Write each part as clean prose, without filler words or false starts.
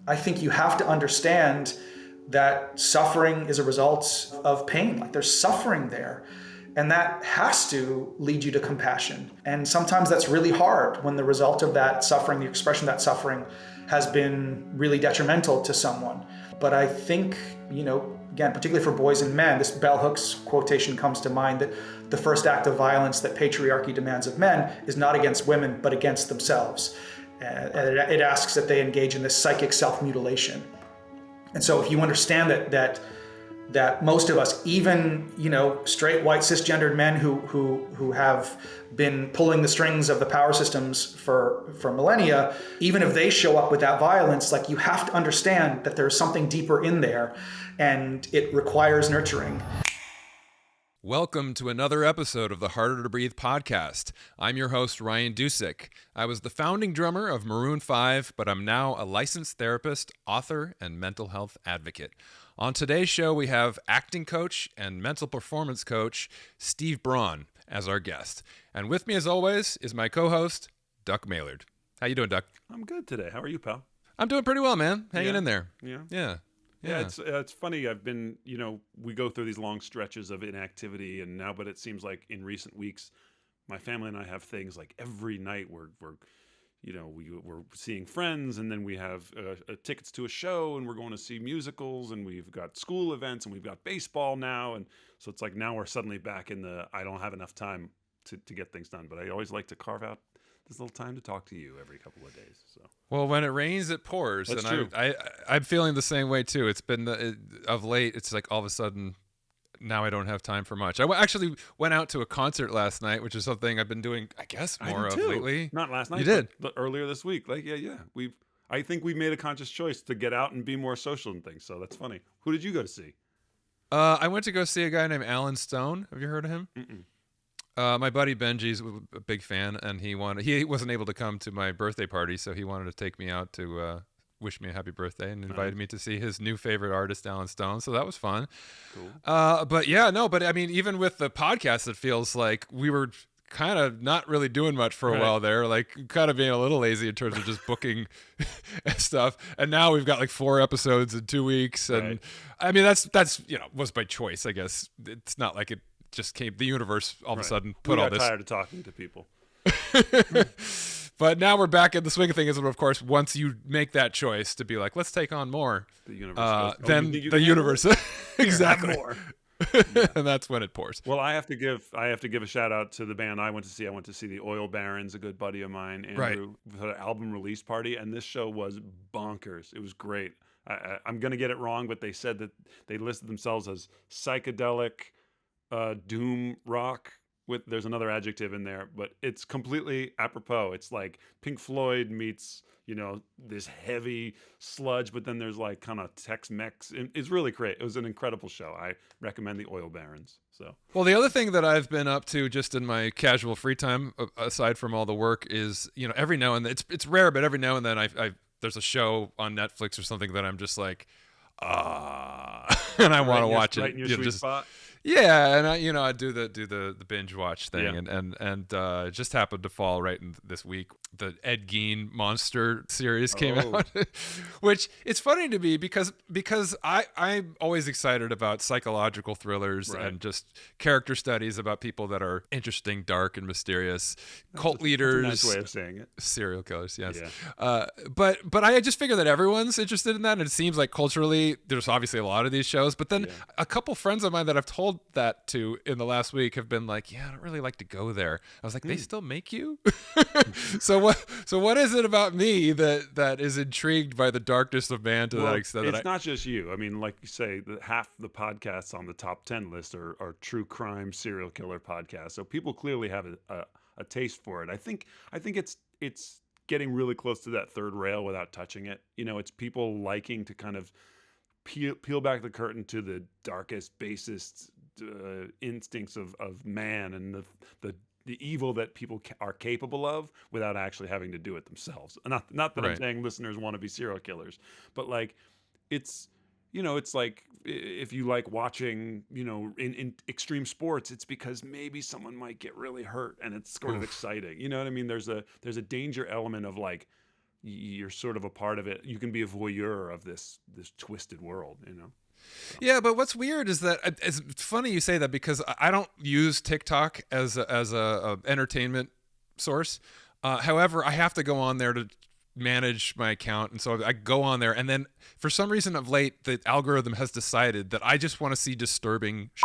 I think you have to understand that suffering is a result of pain. Like there's suffering there. And that has to lead you to compassion. And sometimes that's really hard when the result of that suffering, the expression of that suffering, has been really detrimental to someone. But I think, again, particularly for boys and men, this bell hooks quotation comes to mind that the first act of violence that patriarchy demands of men is not against women, but against themselves. And it asks that they engage in this psychic self-mutilation. And so if you understand that most of us, even straight white cisgendered men who have been pulling the strings of the power systems for millennia, even if they show up with that violence, like you have to understand that there's something deeper in there, and it requires nurturing. Welcome to another episode of the Harder to Breathe podcast. I'm your host, Ryan Dusick. I was the founding drummer of Maroon 5, but I'm now a licensed therapist, author, and mental health advocate. On today's show, we have acting coach and mental performance coach, Steve Braun, as our guest. And with me, as always, is my co-host, Duck Maylard. How you doing, Duck? I'm good today. How are you, pal? I'm doing pretty well, man. Hanging in there. Yeah, it's funny. I've been, we go through these long stretches of inactivity, and now, but it seems like in recent weeks, my family and I have things like every night we're seeing friends, and then we have tickets to a show, and we're going to see musicals, and we've got school events, and we've got baseball now, and so it's like now we're suddenly back in the I don't have enough time to get things done, but I always like to carve out this little time to talk to you every couple of days. So. Well, when it rains, it pours. That's and true. I'm feeling the same way too. It's been of late. It's like all of a sudden, now I don't have time for much. I actually went out to a concert last night, which is something I've been doing, I guess, more of lately. Not last night. You did, but earlier this week. I think we've made a conscious choice to get out and be more social and things. So that's funny. Who did you go to see? I went to go see a guy named Alan Stone. Have you heard of him? Mm-mm. My buddy Benji's a big fan, and he wasn't able to come to my birthday party, so he wanted to take me out to wish me a happy birthday and invited me to see his new favorite artist, Alan Stone. So that was fun. Cool. But I mean, even with the podcast, it feels like we were kind of not really doing much for a while there, like kind of being a little lazy in terms of just booking stuff. And now we've got like 4 episodes in 2 weeks, and I mean that's was by choice, I guess. It's not like it just came, the universe all of a sudden put all this. We got tired of talking to people. But now we're back in the swing of things, and of course, once you make that choice to be like, let's take on more, the universe then the universe exactly more. And that's when it pours. Well, I have to give a shout out to the band I went to see. I went to see the Oil Barons, a good buddy of mine, Andrew, for the album release party, and this show was bonkers. It was great. I'm gonna get it wrong, but they said that they listed themselves as psychedelic doom rock. There's another adjective in there, but it's completely apropos. It's like Pink Floyd meets this heavy sludge, but then there's like kind of Tex-Mex. It's really great. It was an incredible show. I recommend the Oil Barons. So, well, the other thing that I've been up to just in my casual free time, aside from all the work, is every now and then, it's rare, but every now and then I there's a show on Netflix or something that I'm just like, and I want to watch it. Right in your sweet spot. Yeah, and I do the binge watch thing, and it just happened to fall right in this week. The Ed Gein Monster series came out, which it's funny to me because I'm always excited about psychological thrillers and just character studies about people that are interesting, dark, and mysterious. Cult leaders. That's a nice way of saying it. Serial killers, yes. Yeah. But I just figure that everyone's interested in that, and it seems like culturally there's obviously a lot of these shows. But then a couple friends of mine that I've told that to in the last week have been like, I don't really like to go there. I was like, they still make you? So what is it about me that is intrigued by the darkness of man to that extent? It's not just you. I mean, like you say, half the podcasts on the top 10 list are true crime serial killer podcasts. So people clearly have a taste for it. I think it's getting really close to that third rail without touching it. It's people liking to kind of peel back the curtain to the darkest, basest instincts of man and the evil that people are capable of without actually having to do it themselves. Not that I'm saying listeners want to be serial killers, but like it's like if you like watching in extreme sports, it's because maybe someone might get really hurt and it's sort of exciting. You know what I mean? There's a danger element of like you're sort of a part of it. You can be a voyeur of this twisted world, Yeah, but what's weird is that it's funny you say that, because I don't use TikTok as a entertainment source. However, I have to go on there to manage my account, and so I go on there, and then for some reason of late, the algorithm has decided that I just want to see disturbing shit.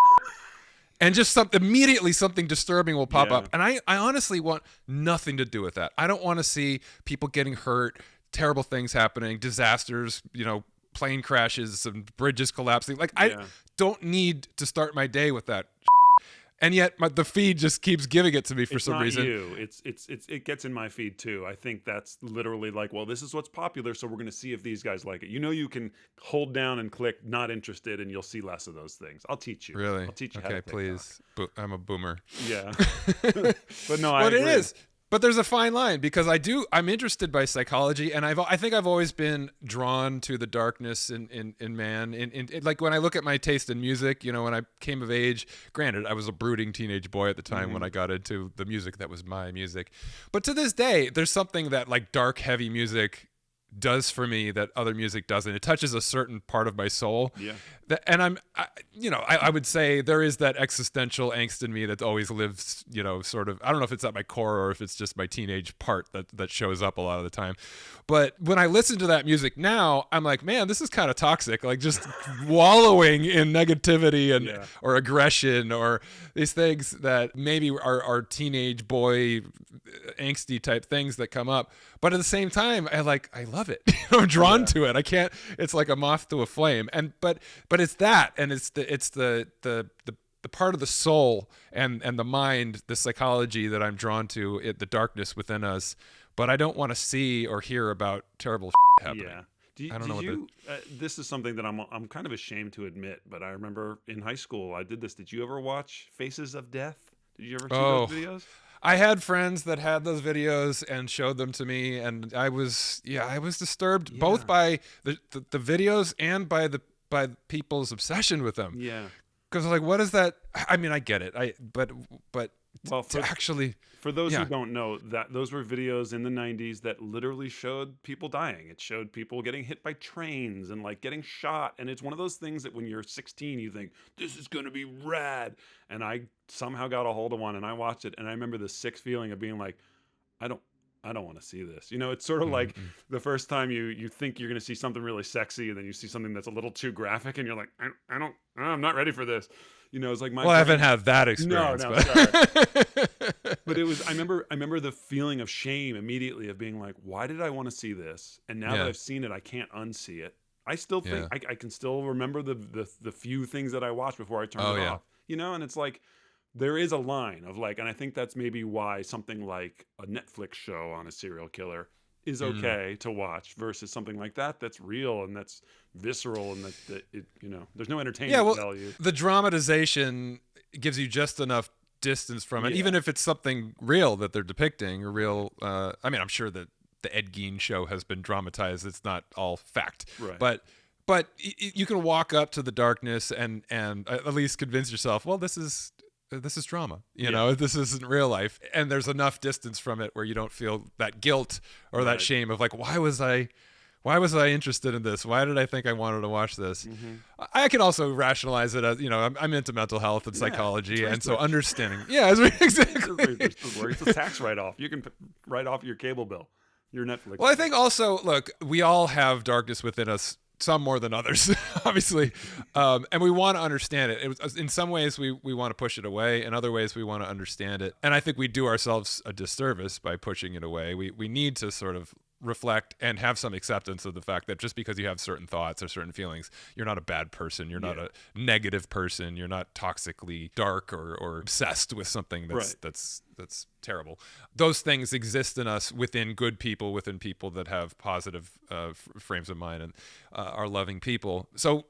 And just immediately something disturbing will pop up. And I honestly want nothing to do with that. I don't want to see people getting hurt, terrible things happening, disasters, plane crashes and bridges collapsing. Like, I don't need to start my day with that. And yet the feed just keeps giving it to me for some reason. It gets in my feed too. I think that's literally like, well, this is what's popular, so we're going to see if these guys like it. You can hold down and click not interested, and you'll see less of those things. I'll teach you. Really? I'll teach you okay, how to please. I'm a boomer. Yeah. But no, I agree. It is. But there's a fine line, because I'm interested by psychology, and I think I've always been drawn to the darkness in man. In like, when I look at my taste in music, when I came of age, granted, I was a brooding teenage boy at the time when I got into the music that was my music. But to this day, there's something that like dark, heavy music does for me that other music doesn't. It touches a certain part of my soul. Yeah. And I would say there is that existential angst in me that always lives, sort of, I don't know if it's at my core or if it's just my teenage part that shows up a lot of the time. But when I listen to that music now, I'm like, man, this is kind of toxic. Like, just wallowing in negativity and or aggression, or these things that maybe are teenage boy angsty type things that come up. But at the same time, I love it. I'm drawn to it. I can't. It's like a moth to a flame. And but it's that, and it's the part of the soul and the mind, the psychology that I'm drawn to, the darkness within us. But I don't want to see or hear about terrible happening. Yeah. I don't know this is something that I'm kind of ashamed to admit, but I remember in high school I did this. Did you ever watch Faces of Death? Did you ever see those videos? I had friends that had those videos and showed them to me, and I was disturbed both by the videos and by people's obsession with them. Yeah. Because like, what is that? I mean, I get it. But well, for those who yeah. don't know, that those were videos in the 90s that literally showed people dying. It showed people getting hit by trains and like getting shot. And it's one of those things that when you're 16, you think, this is going to be rad. And I somehow got a hold of one and I watched it. And I remember the sick feeling of being like, I don't want to see this. It's sort of like the first time you think you're going to see something really sexy, and then you see something that's a little too graphic, and you're like, I'm not ready for this. It's like I haven't had that experience. No, sorry. But it was. I remember the feeling of shame immediately of being like, why did I want to see this? And now that I've seen it, I can't unsee it. I still think I can still remember the few things that I watched before I turned it off. And it's like, there is a line of like, and I think that's maybe why something like a Netflix show on a serial killer is okay to watch versus something like that's real and that's visceral, and that it, there's no entertainment value. The dramatization gives you just enough distance from it, even if it's something real that they're depicting, or real. I mean, I'm sure that the Ed Gein show has been dramatized. It's not all fact, right. But you can walk up to the darkness and at least convince yourself, well, this is drama, this isn't real life. And there's enough distance from it where you don't feel that guilt or that shame of like, why was I interested in this? Why did I think I wanted to watch this? Mm-hmm. I can also rationalize it as, I'm into mental health and psychology. And so understanding. Yeah, exactly. It's a tax write-off. You can write off your cable bill, your Netflix. Well, I think also, look, we all have darkness within us, some more than others, obviously. And we want to understand it. In some ways, we want to push it away. In other ways, we want to understand it. And I think we do ourselves a disservice by pushing it away. We need to sort of reflect and have some acceptance of the fact that just because you have certain thoughts or certain feelings, you're not a bad person. You're not a negative person. You're not toxically dark or obsessed with something that's terrible. Those things exist in us within good people, within people that have positive frames of mind and are loving people. So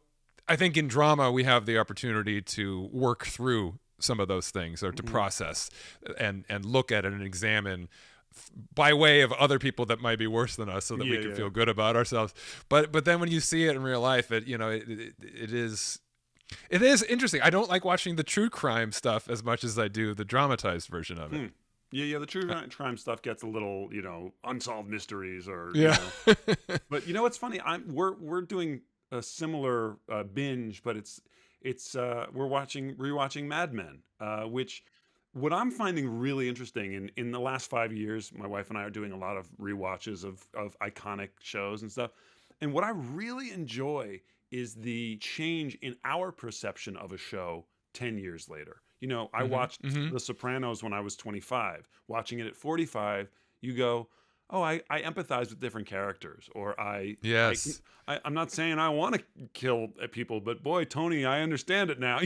I think in drama, we have the opportunity to work through some of those things, or to process and look at it and examine by way of other people that might be worse than us, so that we can feel good about ourselves. But then when you see it in real life, it is interesting. I don't like watching the true crime stuff as much as I do the dramatized version of it. Yeah, the true crime stuff gets a little, unsolved mysteries or, Yeah. But what's funny? We're doing a similar binge, but we're rewatching Mad Men, which what I'm finding really interesting in the last 5 years, my wife and I are doing a lot of rewatches of iconic shows and stuff. And what I really enjoy is the change in our perception of a show 10 years later. I watched The Sopranos when I was 25. Watching it at 45, you go, oh, I empathize with different characters, or Yes. I'm not saying I want to kill people, but boy, Tony, I understand it now.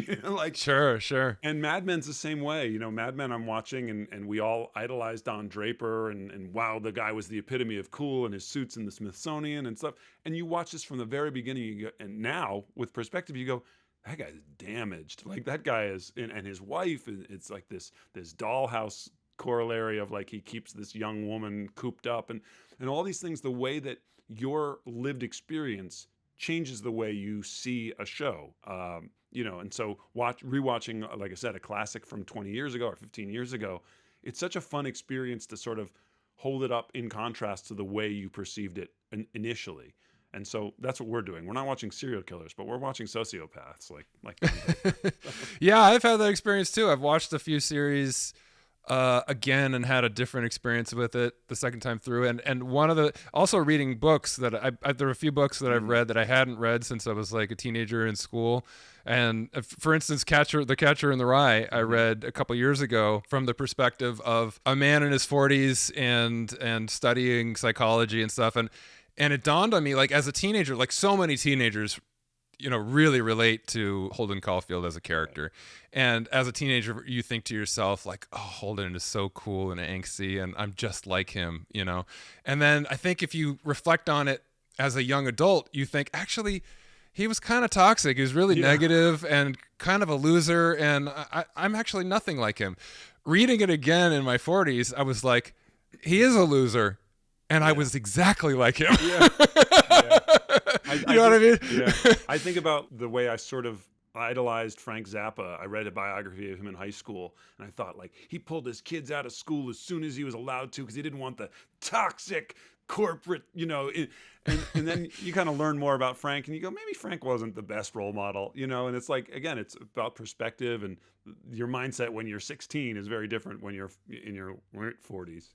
Sure. And Mad Men's the same way. Mad Men I'm watching, and we all idolize Don Draper, and wow, the guy was the epitome of cool, and his suits in the Smithsonian and stuff. And you watch this from the very beginning, and now with perspective, you go, that guy's damaged. Like that guy is, and his wife, it's like this dollhouse corollary of like he keeps this young woman cooped up, and all these things. The way that your lived experience changes the way you see a show. And so rewatching, like I said, a classic from 20 years ago or 15 years ago, it's such a fun experience to sort of hold it up in contrast to the way you perceived it initially. And so that's what we're doing. We're not watching serial killers, but we're watching sociopaths. Like Yeah, I've had that experience too. I've watched a few series again and had a different experience with it the second time through. And one of the, also reading books that there were a few books that I've read that I hadn't read since I was like a teenager in school. And for instance, The Catcher in the Rye, I read a couple years ago from the perspective of a man in his 40s and studying psychology and stuff. And it dawned on me, like as a teenager, like so many teenagers, really relate to Holden Caulfield as a character. And as a teenager, you think to yourself like, oh, Holden is so cool and angsty and I'm just like him, And then I think if you reflect on it as a young adult, you think actually he was kind of toxic. He was really negative and kind of a loser. And I'm actually nothing like him. Reading it again in my 40s, I was like, he is a loser. And I was exactly like him. Yeah. You know what I mean? Yeah. I think about the way I sort of idolized Frank Zappa. I read a biography of him in high school, and I thought, like, he pulled his kids out of school as soon as he was allowed to because he didn't want the toxic corporate, and then you kind of learn more about Frank, and you go, maybe Frank wasn't the best role model, and it's like, again, it's about perspective, and your mindset when you're 16 is very different when you're in your 40s,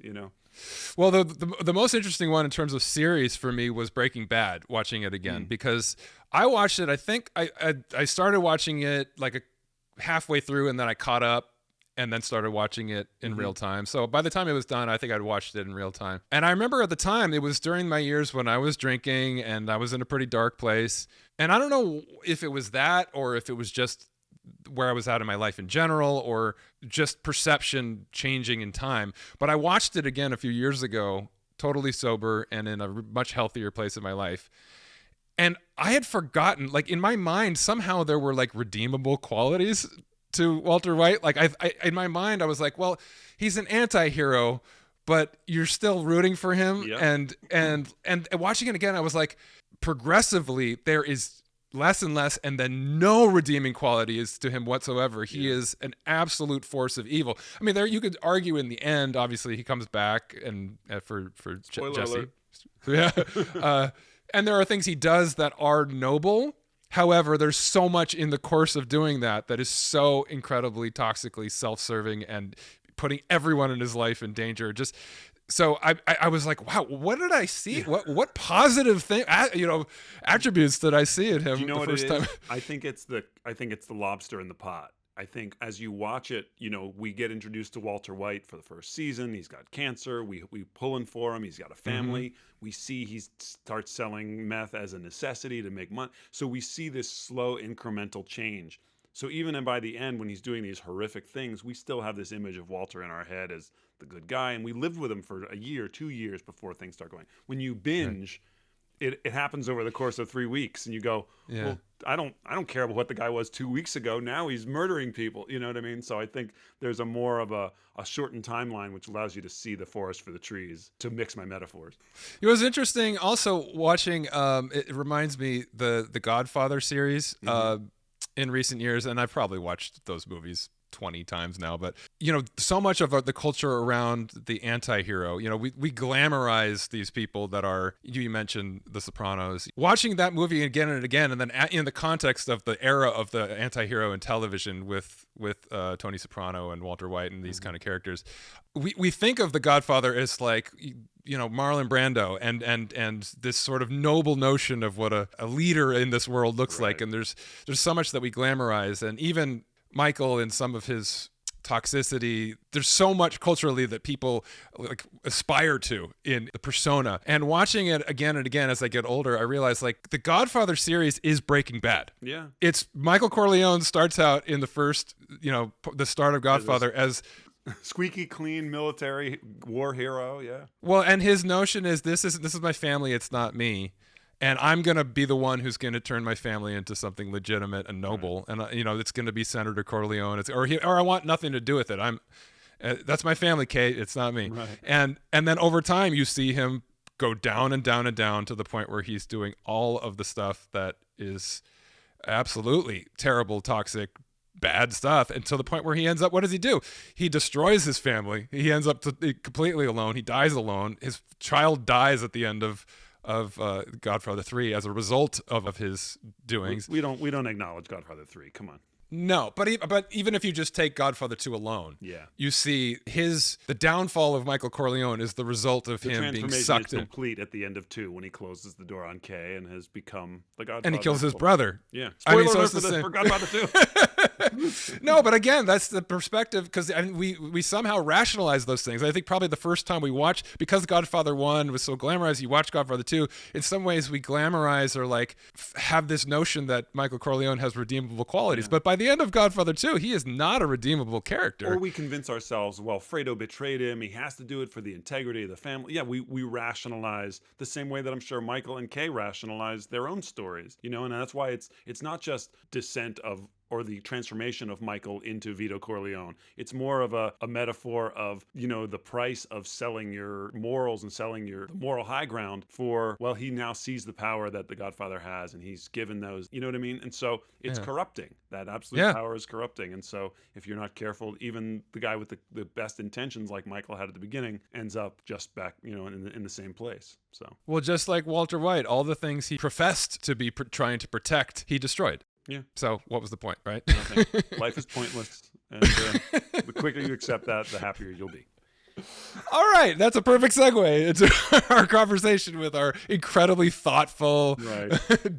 Well, the most interesting one in terms of series for me was Breaking Bad, watching it again, because I watched it, I think I started watching it like halfway through, and then I caught up and then started watching it in real time. So by the time it was done, I think I'd watched it in real time. And I remember at the time, it was during my years when I was drinking and I was in a pretty dark place. And I don't know if it was that or if it was just where I was at in my life in general or just perception changing in time. But I watched it again a few years ago, totally sober and in a much healthier place in my life. And I had forgotten, like in my mind, somehow there were like redeemable qualities to Walter White. Like I in my mind, I was like, well, he's an anti-hero, but you're still rooting for him. Yeah. And watching it again, I was like, progressively there is less and less, and then no redeeming qualities to him whatsoever. He is an absolute force of evil. I mean, there you could argue in the end, obviously he comes back and for Jesse. Yeah. And there are things he does that are noble. However, there's so much in the course of doing that is so incredibly toxically self-serving and putting everyone in his life in danger. Just so I was like, wow, what did I see? What positive thing, attributes did I see in him? Do you know the what first it is? time? I think it's the lobster in the pot. I think as you watch it, we get introduced to Walter White for the first season. He's got cancer. We pulling for him. He's got a family. We see he starts selling meth as a necessity to make money. So we see this slow incremental change. So even by the end, when he's doing these horrific things, we still have this image of Walter in our head as the good guy. And we lived with him for a year, 2 years before things start going. When you binge, it happens over the course of 3 weeks, and you go, well, I don't care about what the guy was 2 weeks ago. Now he's murdering people. You know what I mean? So I think there's a more of a shortened timeline, which allows you to see the forest for the trees, to mix my metaphors. It was interesting also watching, it reminds me the Godfather series in recent years, and I've probably watched those movies 20 times now, but so much of the culture around the anti-hero, we glamorize these people that are, you mentioned The Sopranos. Watching that movie again and again, and then in the context of the era of the anti-hero in television with Tony Soprano and Walter White and these kind of characters, we think of The Godfather as like, Marlon Brando and this sort of noble notion of what a leader in this world looks like. And there's so much that we glamorize, and even Michael in some of his toxicity, there's so much culturally that people like aspire to in the persona. And watching it again and again as I get older, I realize like the Godfather series is Breaking Bad. Yeah. It's Michael Corleone starts out in the first, the start of Godfather as squeaky clean military war hero. Yeah. Well, and his notion is this is my family, it's not me. And I'm going to be the one who's going to turn my family into something legitimate and noble. Right. And, it's going to be Senator Corleone. Or I want nothing to do with it. That's my family, Kate. It's not me. Right. And then over time, you see him go down and down and down to the point where he's doing all of the stuff that is absolutely terrible, toxic, bad stuff, and to the point where he ends up, what does he do? He destroys his family. He ends up completely alone. He dies alone. His child dies at the end of Godfather 3 as a result of his doings. We don't acknowledge Godfather 3. Come on. No, but even if you just take Godfather 2 alone, yeah, you see the downfall of Michael Corleone is the result of him being sucked in. Complete at the end of 2 when he closes the door on Kay and has become the Godfather. And he kills his brother. Yeah. Spoiler alert for Godfather 2. No, but again, that's the perspective, because we somehow rationalize those things. I think probably the first time we watched, because Godfather 1 was so glamorized, you watch Godfather 2, in some ways we glamorize or like have this notion that Michael Corleone has redeemable qualities. Yeah. But by the end of Godfather 2, he is not a redeemable character. Or we convince ourselves, well, Fredo betrayed him. He has to do it for the integrity of the family. Yeah, we rationalize the same way that I'm sure Michael and Kay rationalize their own stories, and that's why it's not just descent of or the transformation of Michael into Vito Corleone. It's more of a metaphor of, the price of selling your morals and selling your moral high ground for, well, he now sees the power that the Godfather has and he's given those, you know what I mean? And so it's corrupting. That absolute power is corrupting. And so if you're not careful, even the guy with the best intentions like Michael had at the beginning ends up just back, in the same place. So, well, just like Walter White, all the things he professed to be trying to protect, he destroyed. Yeah. So what was the point, right? Nothing. Life is pointless. And the quicker you accept that, the happier you'll be. All right. That's a perfect segue into our conversation with our incredibly thoughtful,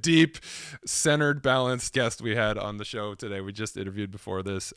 deep, centered, balanced guest we had on the show today. We just interviewed before this.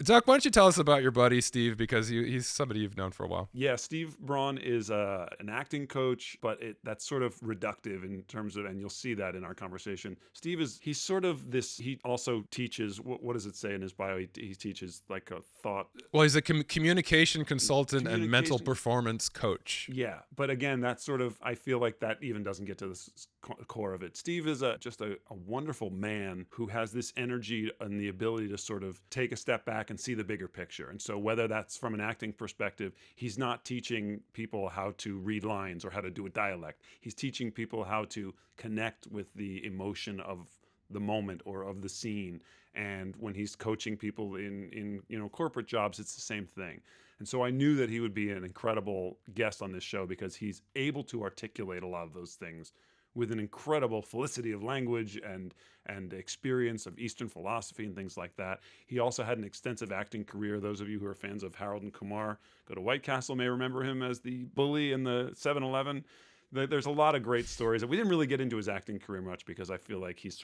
Doc, why don't you tell us about your buddy, Steve, because he's somebody you've known for a while. Yeah, Steve Braun is an acting coach, but that's sort of reductive in terms of, and you'll see that in our conversation. Steve he's sort of this, he also teaches, what does it say in his bio? He teaches like a thought. Well, he's a communication consultant and mental performance coach. Yeah, but again, that's sort of, I feel like that even doesn't get to the core of it. Steve is just a wonderful man who has this energy and the ability to sort of take a step back and see the bigger picture. And so whether that's from an acting perspective, he's not teaching people how to read lines or how to do a dialect. He's teaching people how to connect with the emotion of the moment or of the scene. And when he's coaching people in corporate jobs, it's the same thing. And so I knew that he would be an incredible guest on this show because he's able to articulate a lot of those things with an incredible felicity of language and experience of Eastern philosophy and things like that. He also had an extensive acting career. Those of you who are fans of Harold and Kumar, go to White Castle, may remember him as the bully in the 7-Eleven. There's a lot of great stories. We didn't really get into his acting career much because I feel like he's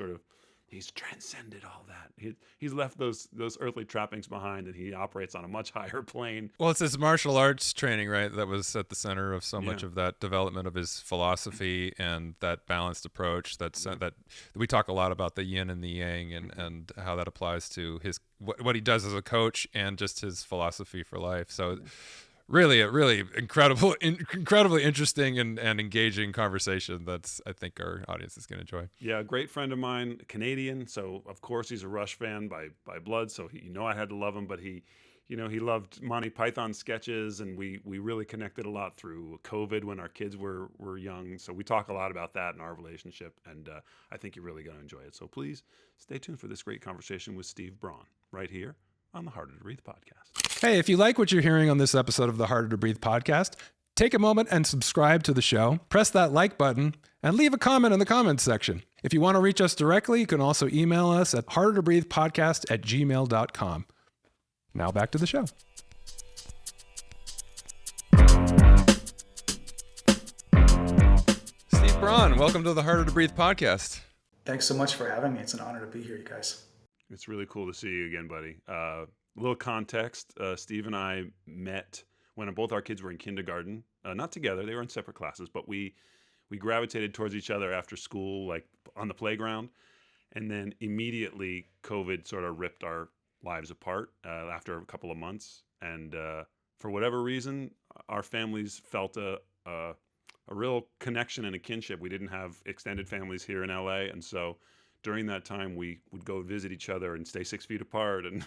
transcended all that. He's left those earthly trappings behind, and he operates on a much higher plane. Well, it's his martial arts training, right, that was at the center of so much of that development of his philosophy and that balanced approach. That we talk a lot about the yin and the yang and how that applies to his what he does as a coach and just his philosophy for life. So. Really, a really incredibly interesting and engaging conversation that's I think our audience is going to enjoy. Yeah, a great friend of mine, Canadian. So of course he's a Rush fan by blood. So I had to love him, but he loved Monty Python sketches, and we really connected a lot through COVID when our kids were young. So we talk a lot about that in our relationship, and I think you're really going to enjoy it. So please stay tuned for this great conversation with Steve Braun right here on the Harder to Breathe podcast. Hey, if you like what you're hearing on this episode of the Harder to Breathe podcast, take a moment and subscribe to the show, press that like button, and leave a comment in the comments section. If you want to reach us directly, you can also email us at hardertobreathepodcast@gmail.com. Now back to the show. Steve Braun, welcome to the Harder to Breathe podcast. Thanks so much for having me. It's an honor to be here, you guys. It's really cool to see you again, buddy. A little context, Steve and I met when both our kids were in kindergarten. Not together, they were in separate classes, but we gravitated towards each other after school, like on the playground. And then immediately COVID sort of ripped our lives apart after a couple of months. And for whatever reason, our families felt a real connection and a kinship. We didn't have extended families here in LA. And so during that time, we would go visit each other and stay 6 feet apart and,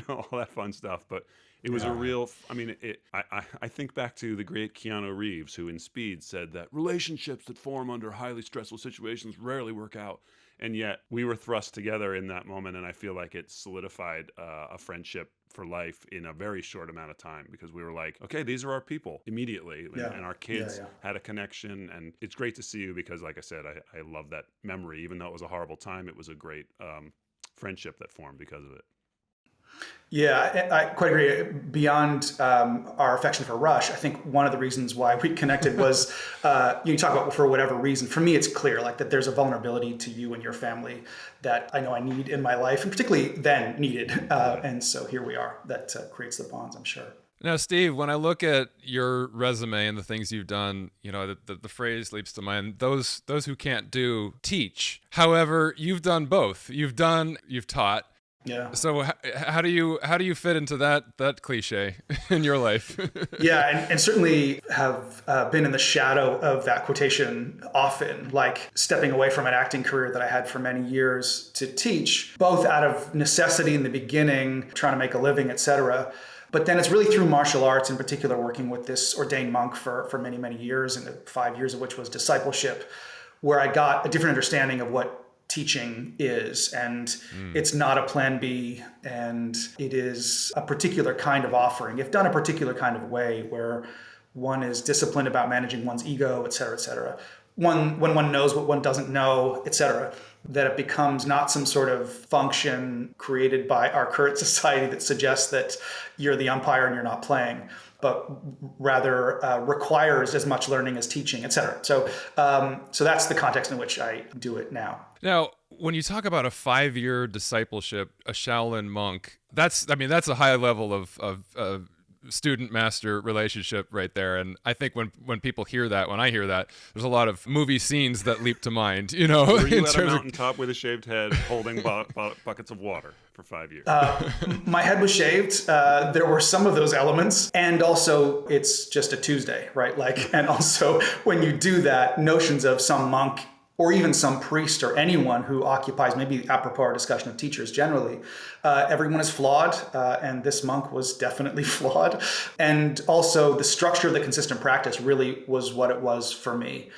all that fun stuff. But it was a real, I think back to the great Keanu Reeves, who in Speed said that relationships that form under highly stressful situations rarely work out. And yet we were thrust together in that moment. And I feel like it solidified a friendship for life in a very short amount of time, because we were like, okay, these are our people immediately. Yeah. And our kids had a connection. And it's great to see you because, like I said, I love that memory. Even though it was a horrible time, it was a great friendship that formed because of it. Yeah, I quite agree. Beyond our affection for Rush, I think one of the reasons why we connected was, you talk about for whatever reason. For me, it's clear like that there's a vulnerability to you and your family that I know I need in my life, and particularly then needed. And so here we are. That creates the bonds, I'm sure. Now, Steve, when I look at your resume and the things you've done, the phrase leaps to mind, those who can't do, teach. However, you've done both. You've taught. Yeah. So how do you fit into that cliche in your life? Yeah, and certainly have been in the shadow of that quotation often, like stepping away from an acting career that I had for many years to teach, both out of necessity in the beginning, trying to make a living, etc. But then it's really through martial arts, in particular, working with this ordained monk for many, many years, and 5 years of which was discipleship, where I got a different understanding of what teaching is. And it's not a plan B, and it is a particular kind of offering, if done a particular kind of way, where one is disciplined about managing one's ego, et cetera, when one knows what one doesn't know, et cetera, that it becomes not some sort of function created by our current society that suggests that you're the umpire and you're not playing, but rather requires as much learning as teaching, et cetera. So that's the context in which I do it now. Now, when you talk about a 5-year discipleship, a Shaolin monk, that's a high level of student-master relationship right there. And I think when people hear that, when I hear that, there's a lot of movie scenes that leap to mind. Were you at a mountaintop with a shaved head holding buckets of water for 5 years? My head was shaved. There were some of those elements. And also, it's just a Tuesday, right? And also, when you do that, notions of some monk or even some priest or anyone who occupies, maybe apropos our discussion of teachers generally, everyone is flawed, and this monk was definitely flawed. And also the structure of the consistent practice really was what it was for me.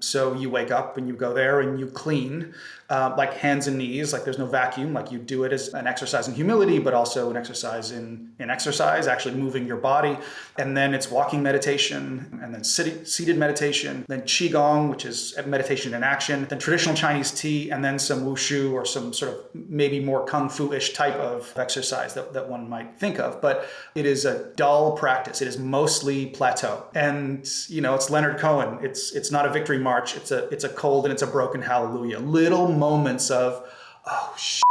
So you wake up and you go there and you clean, like hands and knees, like there's no vacuum, like you do it as an exercise in humility, but also an exercise in exercise, actually moving your body. And then it's walking meditation, and then seated meditation, then Qigong, which is meditation in action, then traditional Chinese tea, and then some wushu or some sort of maybe more kung fu-ish type of exercise that one might think of. But it is a dull practice. It is mostly plateau. And, it's Leonard Cohen. It's not a victory march. It's a cold and it's a broken hallelujah. Little moments of, oh shit,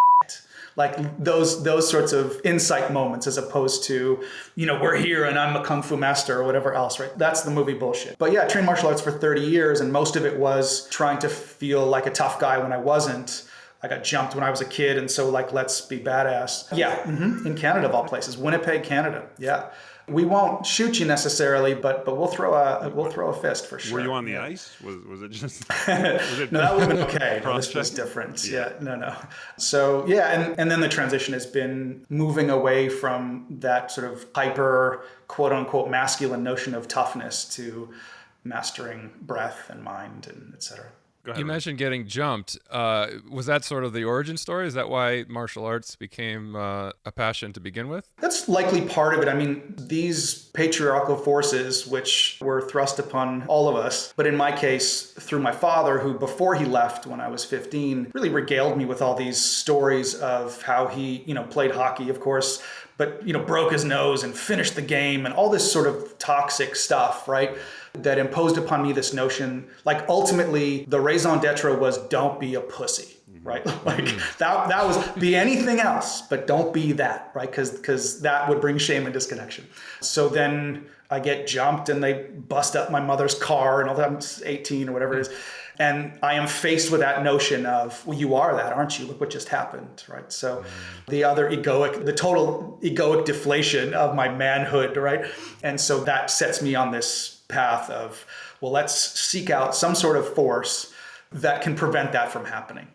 like those sorts of insight moments, as opposed to, we're here and I'm a kung fu master or whatever else, right? That's the movie bullshit. But yeah, I trained martial arts for 30 years, and most of it was trying to feel like a tough guy when I wasn't. I got jumped when I was a kid, and so let's be badass. Yeah, in Canada of all places, Winnipeg, Canada. Yeah. We won't shoot you necessarily, but we'll throw a fist for sure. Were you on the ice? Was it just? No, that would have been okay. No, this was different. Yeah, no. So yeah, and then the transition has been moving away from that sort of hyper, quote unquote, masculine notion of toughness to mastering breath and mind and et cetera. Go ahead. You Ryan. mentioned getting jumped. Was that sort of the origin story? Is that why martial arts became a passion to begin with? That's likely part of it. I mean, these patriarchal forces, which were thrust upon all of us, but in my case, through my father, who before he left when I was 15, really regaled me with all these stories of how he, played hockey, of course, but, broke his nose and finished the game and all this sort of toxic stuff, right? That imposed upon me this notion, like ultimately the raison d'etre was don't be a pussy. Right? Like that was be anything else, but don't be that, right? Because that would bring shame and disconnection. So then I get jumped and they bust up my mother's car and all that. I'm 18 or whatever it is. And I am faced with that notion of, well, you are that, aren't you? Look what just happened, right? So the total egoic deflation of my manhood, right? And so that sets me on this path of, well, let's seek out some sort of force that can prevent that from happening,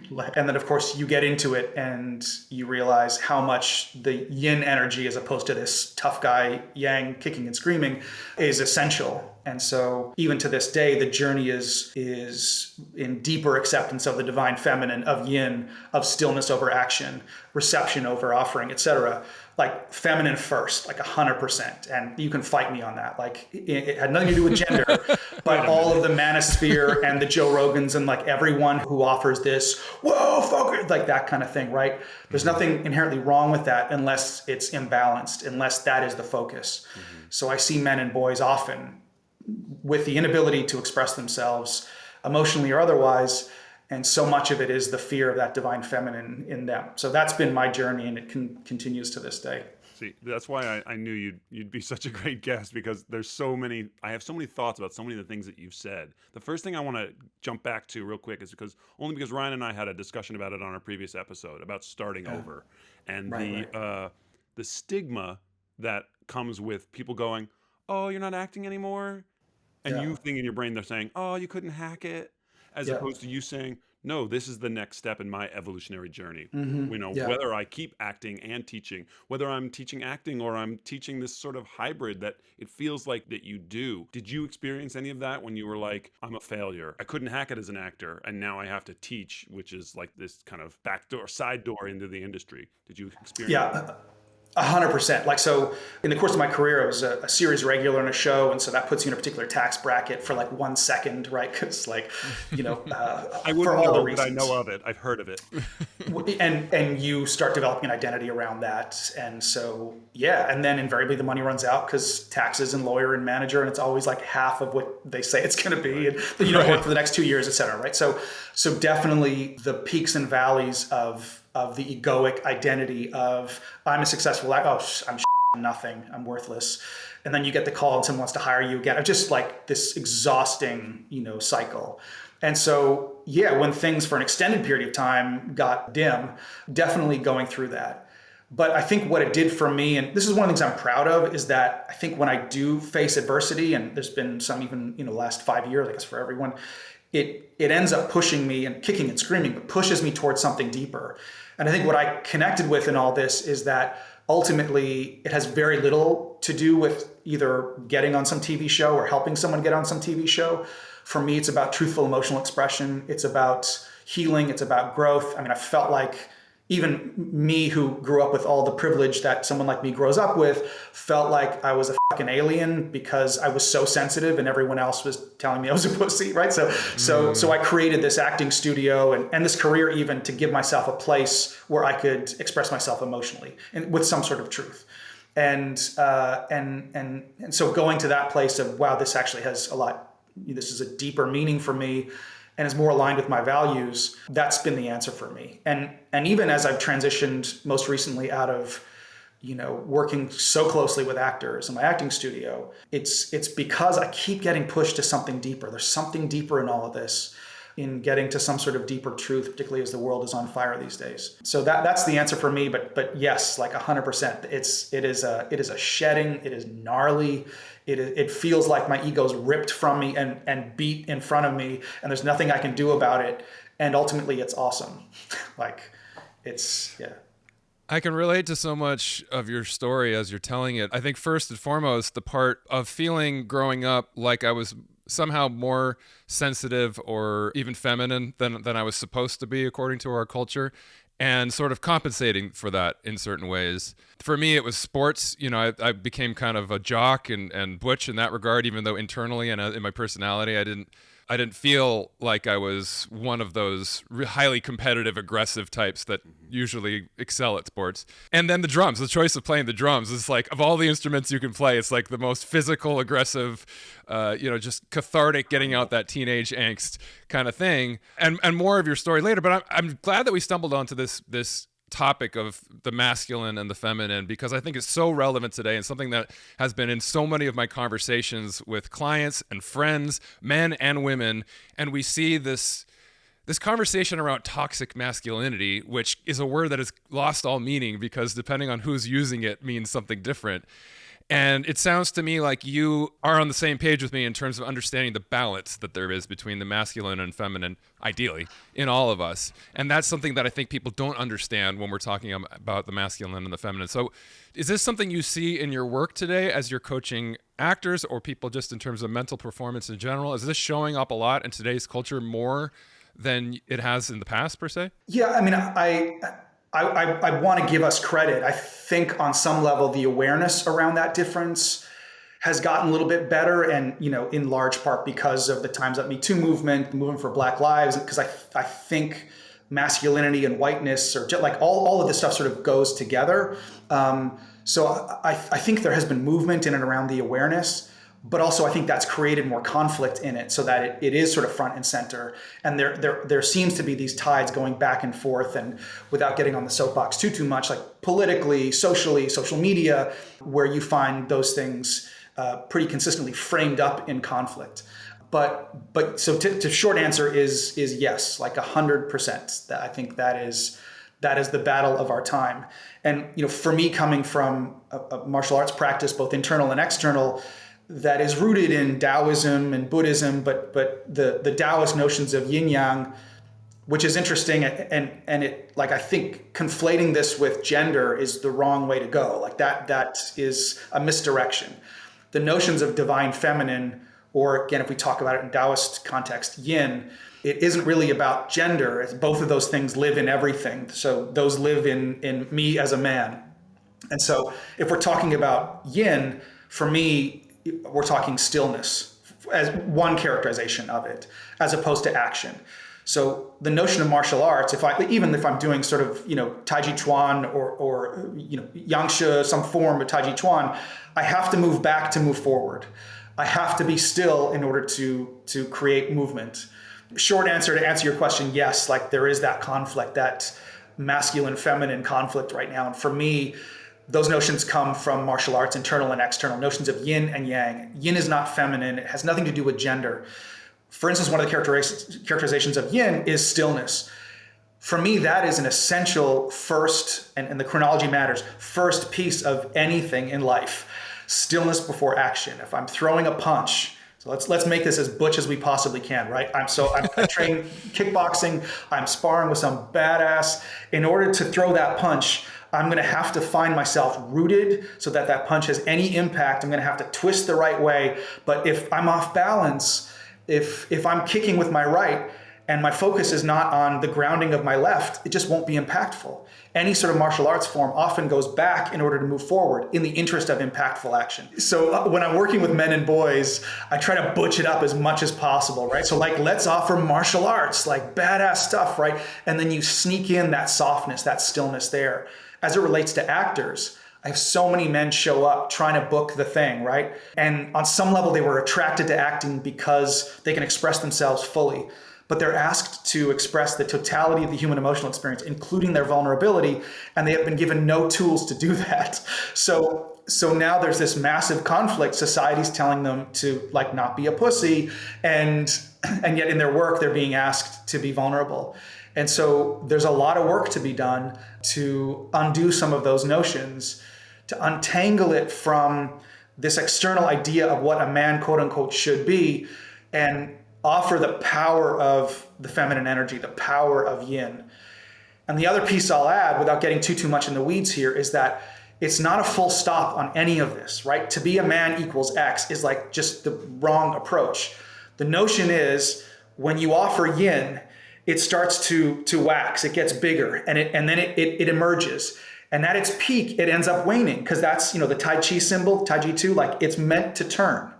right? And then, of course, you get into it and you realize how much the yin energy, as opposed to this tough guy yang kicking and screaming, is essential. And so even to this day, the journey is in deeper acceptance of the divine feminine, of yin, of stillness over action, reception over offering, etc. Like feminine first, like 100%. And you can fight me on that. Like it had nothing to do with gender, but all of the manosphere and the Joe Rogans and like everyone who offers this, whoa, fuck, like that kind of thing, right? There's nothing inherently wrong with that unless it's imbalanced, unless that is the focus. So I see men and boys often with the inability to express themselves emotionally or otherwise. And so much of it is the fear of that divine feminine in them. So that's been my journey, and it continues to this day. See, that's why I knew you'd be such a great guest, because I have so many thoughts about so many of the things that you've said. The first thing I want to jump back to real quick is because Ryan and I had a discussion about it on our previous episode about starting over, and the stigma that comes with people going, "Oh, you're not acting anymore," and you think in your brain they're saying, "Oh, you couldn't hack it," as opposed to you saying, no, this is the next step in my evolutionary journey. Whether I keep acting and teaching, whether I'm teaching acting or I'm teaching this sort of hybrid that it feels like that you do. Did you experience any of that when you were like, I'm a failure, I couldn't hack it as an actor, and now I have to teach, which is like this kind of side door into the industry? Did you experience that? 100%. Like, so in the course of my career, I was a series regular in a show. And so that puts you in a particular tax bracket for like 1 second, right? Because like, I wouldn't for all know, the reasons. but I know of it. I've heard of it. And you start developing an identity around that. And so, and then invariably the money runs out because taxes and lawyer and manager, and it's always like half of what they say it's going to be. And you don't work for the next 2 years, et cetera, right? So definitely the peaks and valleys of the egoic identity of I'm a successful actor, I'm nothing, I'm worthless. And then you get the call and someone wants to hire you again. Just like this exhausting, cycle. And so, when things for an extended period of time got dim, definitely going through that. But I think what it did for me, and this is one of the things I'm proud of, is that I think when I do face adversity, and there's been some even, last 5 years, I guess for everyone, it ends up pushing me and kicking and screaming, but pushes me towards something deeper. And I think what I connected with in all this is that ultimately it has very little to do with either getting on some TV show or helping someone get on some TV show. For me, it's about truthful emotional expression. It's about healing. It's about growth. I mean, I felt like even me, who grew up with all the privilege that someone like me grows up with, felt like I was a fucking alien because I was so sensitive and everyone else was telling me I was a pussy, right? So I created this acting studio and this career even to give myself a place where I could express myself emotionally and with some sort of truth. And so going to that place of, wow, this actually has this is a deeper meaning for me and is more aligned with my values, that's been the answer for me. And even as I've transitioned most recently out of, working so closely with actors in my acting studio, it's because I keep getting pushed to something deeper. There's something deeper in all of this, in getting to some sort of deeper truth, particularly as the world is on fire these days. So that's the answer for me. But yes, like 100%, it is a shedding. It is gnarly. It feels like my ego's ripped from me and beat in front of me, and there's nothing I can do about it. And ultimately, it's awesome. I can relate to so much of your story as you're telling it. I think first and foremost, the part of feeling growing up like I was somehow more sensitive or even feminine than I was supposed to be according to our culture, and sort of compensating for that in certain ways. For me, it was sports. I became kind of a jock and butch in that regard, even though internally and in my personality, I didn't feel like I was one of those highly competitive, aggressive types that usually excel at sports. And then the drums, the choice of playing the drums is like, of all the instruments you can play, it's like the most physical, aggressive, just cathartic, getting out that teenage angst kind of thing. And more of your story later. But I'm glad that we stumbled onto this topic of the masculine and the feminine, because I think it's so relevant today, and something that has been in so many of my conversations with clients and friends, men and women. And we see this conversation around toxic masculinity, which is a word that has lost all meaning because depending on who's using it means something different. And it sounds to me like you are on the same page with me in terms of understanding the balance that there is between the masculine and feminine, ideally, in all of us. And that's something that I think people don't understand when we're talking about the masculine and the feminine. So is this something you see in your work today as you're coaching actors or people just in terms of mental performance in general? Is this showing up a lot in today's culture more than it has in the past, per se? Yeah, I mean, I want to give us credit. I think on some level, the awareness around that difference has gotten a little bit better, and in large part because of the Time's Up Me Too movement, the movement for Black Lives, because I think masculinity and whiteness, or just like all of this stuff sort of goes together. So I think there has been movement in and around the awareness. But also I think that's created more conflict in it so that it is sort of front and center. And there seems to be these tides going back and forth, and without getting on the soapbox too much, like politically, socially, social media, where you find those things pretty consistently framed up in conflict. But so to short answer is yes, like 100%. I think that is the battle of our time. And for me, coming from a martial arts practice, both internal and external, that is rooted in Taoism and Buddhism, but the Taoist notions of yin yang, which is interesting, and it, like, I think conflating this with gender is the wrong way to go. Like that is a misdirection. The notions of divine feminine, or again, if we talk about it in Taoist context, yin, it isn't really about gender. It's both of those things live in everything. So those live in me as a man. And so if we're talking about yin, for me, we're talking stillness as one characterization of it, as opposed to action. So the notion of martial arts, even if I'm doing sort of Tai Chi Chuan or Yangshe, some form of Tai Chi Chuan, I have to move back to move forward. I have to be still in order to create movement. Short answer to answer your question, yes, like there is that conflict, that masculine feminine conflict right now. And for me, those notions come from martial arts, internal and external, notions of yin and yang. Yin is not feminine. It has nothing to do with gender. For instance, one of the characterizations of yin is stillness. For me, that is an essential first, and the chronology matters, first piece of anything in life. Stillness before action. If I'm throwing a punch, so let's make this as butch as we possibly can, right? I train kickboxing. I'm sparring with some badass. In order to throw that punch, I'm going to have to find myself rooted so that punch has any impact. I'm going to have to twist the right way. But if I'm off balance, if I'm kicking with my right and my focus is not on the grounding of my left, it just won't be impactful. Any sort of martial arts form often goes back in order to move forward in the interest of impactful action. So when I'm working with men and boys, I try to butch it up as much as possible, right? So like, let's offer martial arts, like badass stuff, right? And then you sneak in that softness, that stillness there. As it relates to actors, I have so many men show up trying to book the thing, right? And on some level, they were attracted to acting because they can express themselves fully. But they're asked to express the totality of the human emotional experience, including their vulnerability, and they have been given no tools to do that. So now there's this massive conflict. Society's telling them to like not be a pussy, and yet in their work, they're being asked to be vulnerable. And so there's a lot of work to be done to undo some of those notions, to untangle it from this external idea of what a man, quote unquote, should be, and offer the power of the feminine energy, the power of yin. And the other piece I'll add, without getting too much in the weeds here, is that it's not a full stop on any of this, right? To be a man equals X is like just the wrong approach. The notion is when you offer yin, it starts to wax, it gets bigger, and then it emerges. And at its peak, it ends up waning, because that's, the Tai Chi symbol, Tai Chi 2, like it's meant to turn.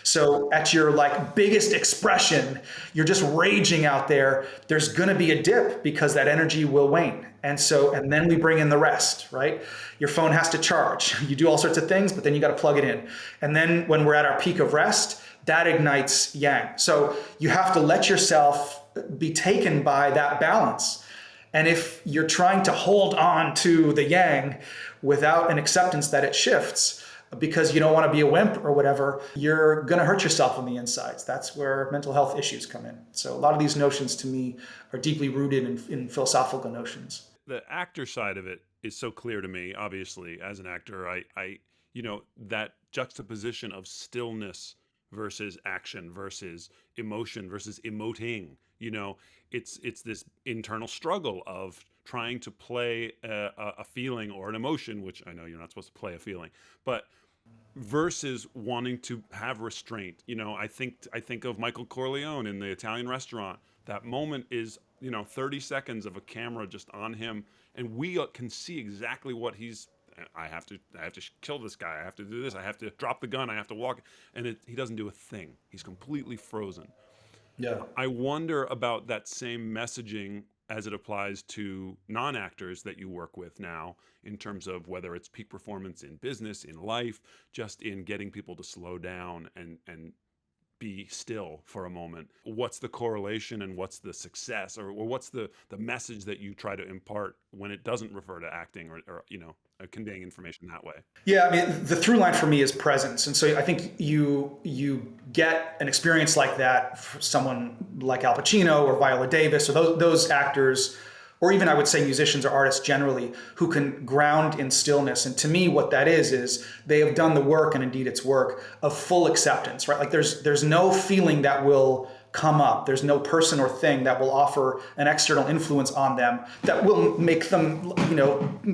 So at your like biggest expression, you're just raging out there. There's going to be a dip because that energy will wane. And then we bring in the rest, right? Your phone has to charge. You do all sorts of things, but then you got to plug it in. And then when we're at our peak of rest, that ignites yang. So you have to let yourself be taken by that balance. And if you're trying to hold on to the yang without an acceptance that it shifts, because you don't want to be a wimp or whatever, you're going to hurt yourself on the insides. That's where mental health issues come in. So a lot of these notions to me are deeply rooted in philosophical notions. The actor side of it is so clear to me. Obviously, as an actor, I that juxtaposition of stillness versus action versus emotion versus emoting. It's this internal struggle of trying to play a feeling or an emotion, which I know you're not supposed to play a feeling, but versus wanting to have restraint. I think of Michael Corleone in the Italian restaurant. That moment is 30 seconds of a camera just on him, and we can see exactly what he's. I have to kill this guy. I have to do this. I have to drop the gun. I have to walk, and he doesn't do a thing. He's completely frozen. Yeah. I wonder about that same messaging as it applies to non-actors that you work with now, in terms of whether it's peak performance in business, in life, just in getting people to slow down and be still for a moment. What's the correlation and what's the success, or what's the message that you try to impart when it doesn't refer to acting or conveying information that way? Yeah, I mean, the through line for me is presence. And so I think you get an experience like that for someone like Al Pacino or Viola Davis, or those actors, or even I would say musicians or artists generally, who can ground in stillness. And to me, what that is they have done the work, and indeed it's work, of full acceptance, right? Like there's no feeling that will come up. There's no person or thing that will offer an external influence on them that will make them,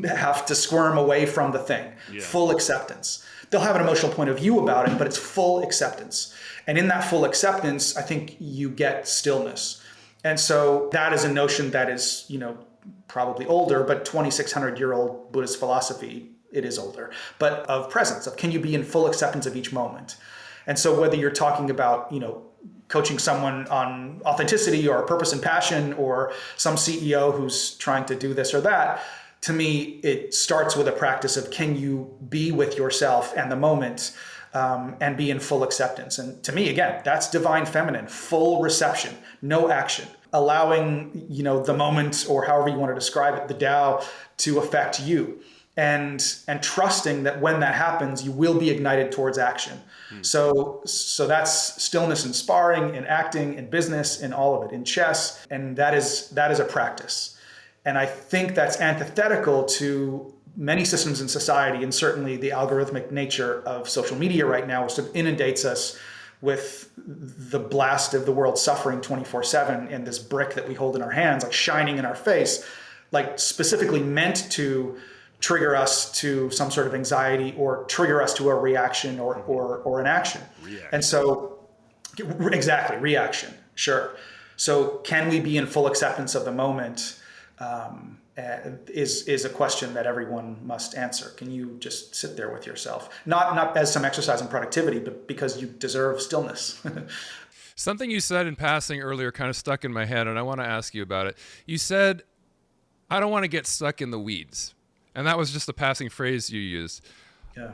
have to squirm away from the thing. Yeah. Full acceptance. They'll have an emotional point of view about it, but it's full acceptance. And in that full acceptance, I think you get stillness. And so that is a notion that is, probably older, but 2,600-year-old Buddhist philosophy, it is older, but of presence, of can you be in full acceptance of each moment? And so whether you're talking about, coaching someone on authenticity or purpose and passion, or some CEO who's trying to do this or that, to me, it starts with a practice of can you be with yourself and the moment, and be in full acceptance. And to me, again, that's divine feminine, full reception, no action, allowing, the moment, or however you want to describe it, the Tao, to affect you. And trusting that when that happens, you will be ignited towards action. So that's stillness in sparring, in acting, in business, in all of it, in chess. And that is a practice. And I think that's antithetical to many systems in society, and certainly the algorithmic nature of social media right now, which sort of inundates us with the blast of the world suffering 24/7, and this brick that we hold in our hands, like shining in our face, like specifically meant to trigger us to some sort of anxiety, or trigger us to a reaction or an action. Reaction. And so, exactly, reaction, sure. So can we be in full acceptance of the moment? Is a question that everyone must answer. Can you just sit there with yourself? Not as some exercise in productivity, but because you deserve stillness. Something you said in passing earlier kind of stuck in my head, and I want to ask you about it. You said, I don't want to get stuck in the weeds. And that was just a passing phrase you used. Yeah.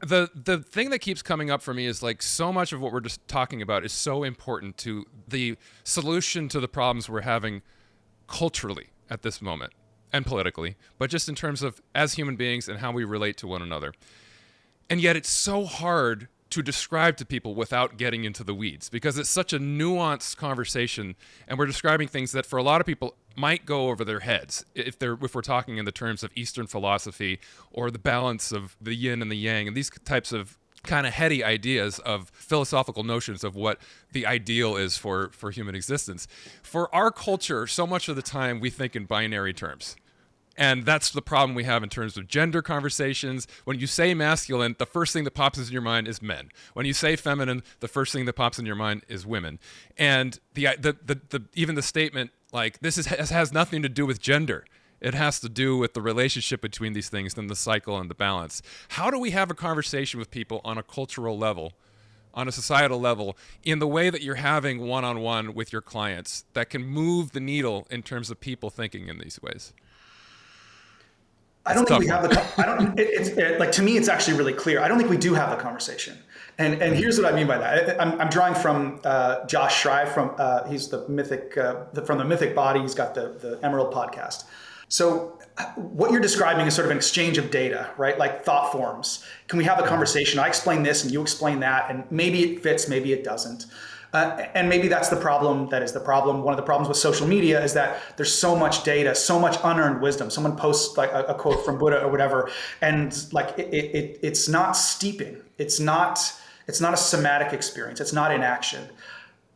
The thing that keeps coming up for me is like so much of what we're just talking about is so important to the solution to the problems we're having culturally at this moment, and politically, but just in terms of as human beings and how we relate to one another. And yet it's so hard to describe to people without getting into the weeds, because it's such a nuanced conversation, and we're describing things that for a lot of people might go over their heads if we're talking in the terms of Eastern philosophy, or the balance of the yin and the yang, and these types of kind of heady ideas of philosophical notions of what the ideal is for human existence. For our culture, so much of the time we think in binary terms. And that's the problem we have in terms of gender conversations. When you say masculine, the first thing that pops in your mind is men. When you say feminine, the first thing that pops in your mind is women. And even the statement like has nothing to do with gender. It has to do with the relationship between these things and the cycle and the balance. How do we have a conversation with people on a cultural level, on a societal level, in the way that you're having one-on-one with your clients that can move the needle in terms of people thinking in these ways? I don't think we have like, to me, it's actually really clear. I don't think we do have the conversation. And here's what I mean by that. I'm drawing from Josh Schreier he's the mythic, from the Mythic Body. He's got the Emerald podcast. So what you're describing is sort of an exchange of data, right? Like thought forms. Can we have a conversation? I explain this and you explain that, and maybe it fits, maybe it doesn't. And maybe that's the problem. That is the problem. One of the problems with social media is that there's so much data, so much unearned wisdom. Someone posts like a quote from Buddha or whatever, and like it's not steeping. It's not a somatic experience. It's not in action.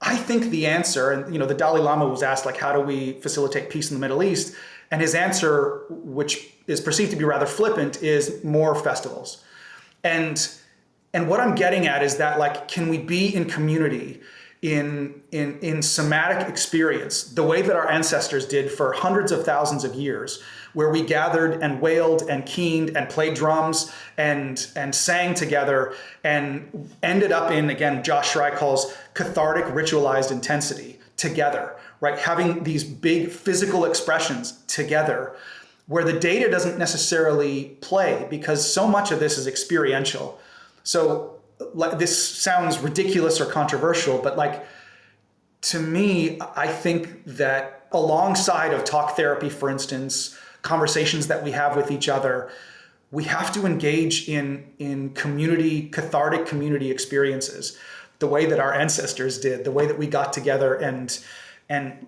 I think the answer, and the Dalai Lama was asked, like, how do we facilitate peace in the Middle East? And his answer, which is perceived to be rather flippant, is more festivals. And what I'm getting at is that, like, can we be in community, in somatic experience, the way that our ancestors did for hundreds of thousands of years, where we gathered and wailed and keened and played drums and sang together and ended up in, again, Josh Schreier calls cathartic ritualized intensity together, right? Having these big physical expressions together where the data doesn't necessarily play because so much of this is experiential. So this sounds ridiculous or controversial, but like, to me, I think that alongside of talk therapy, for instance, conversations that we have with each other, we have to engage in community, cathartic community experiences, the way that our ancestors did, the way that we got together and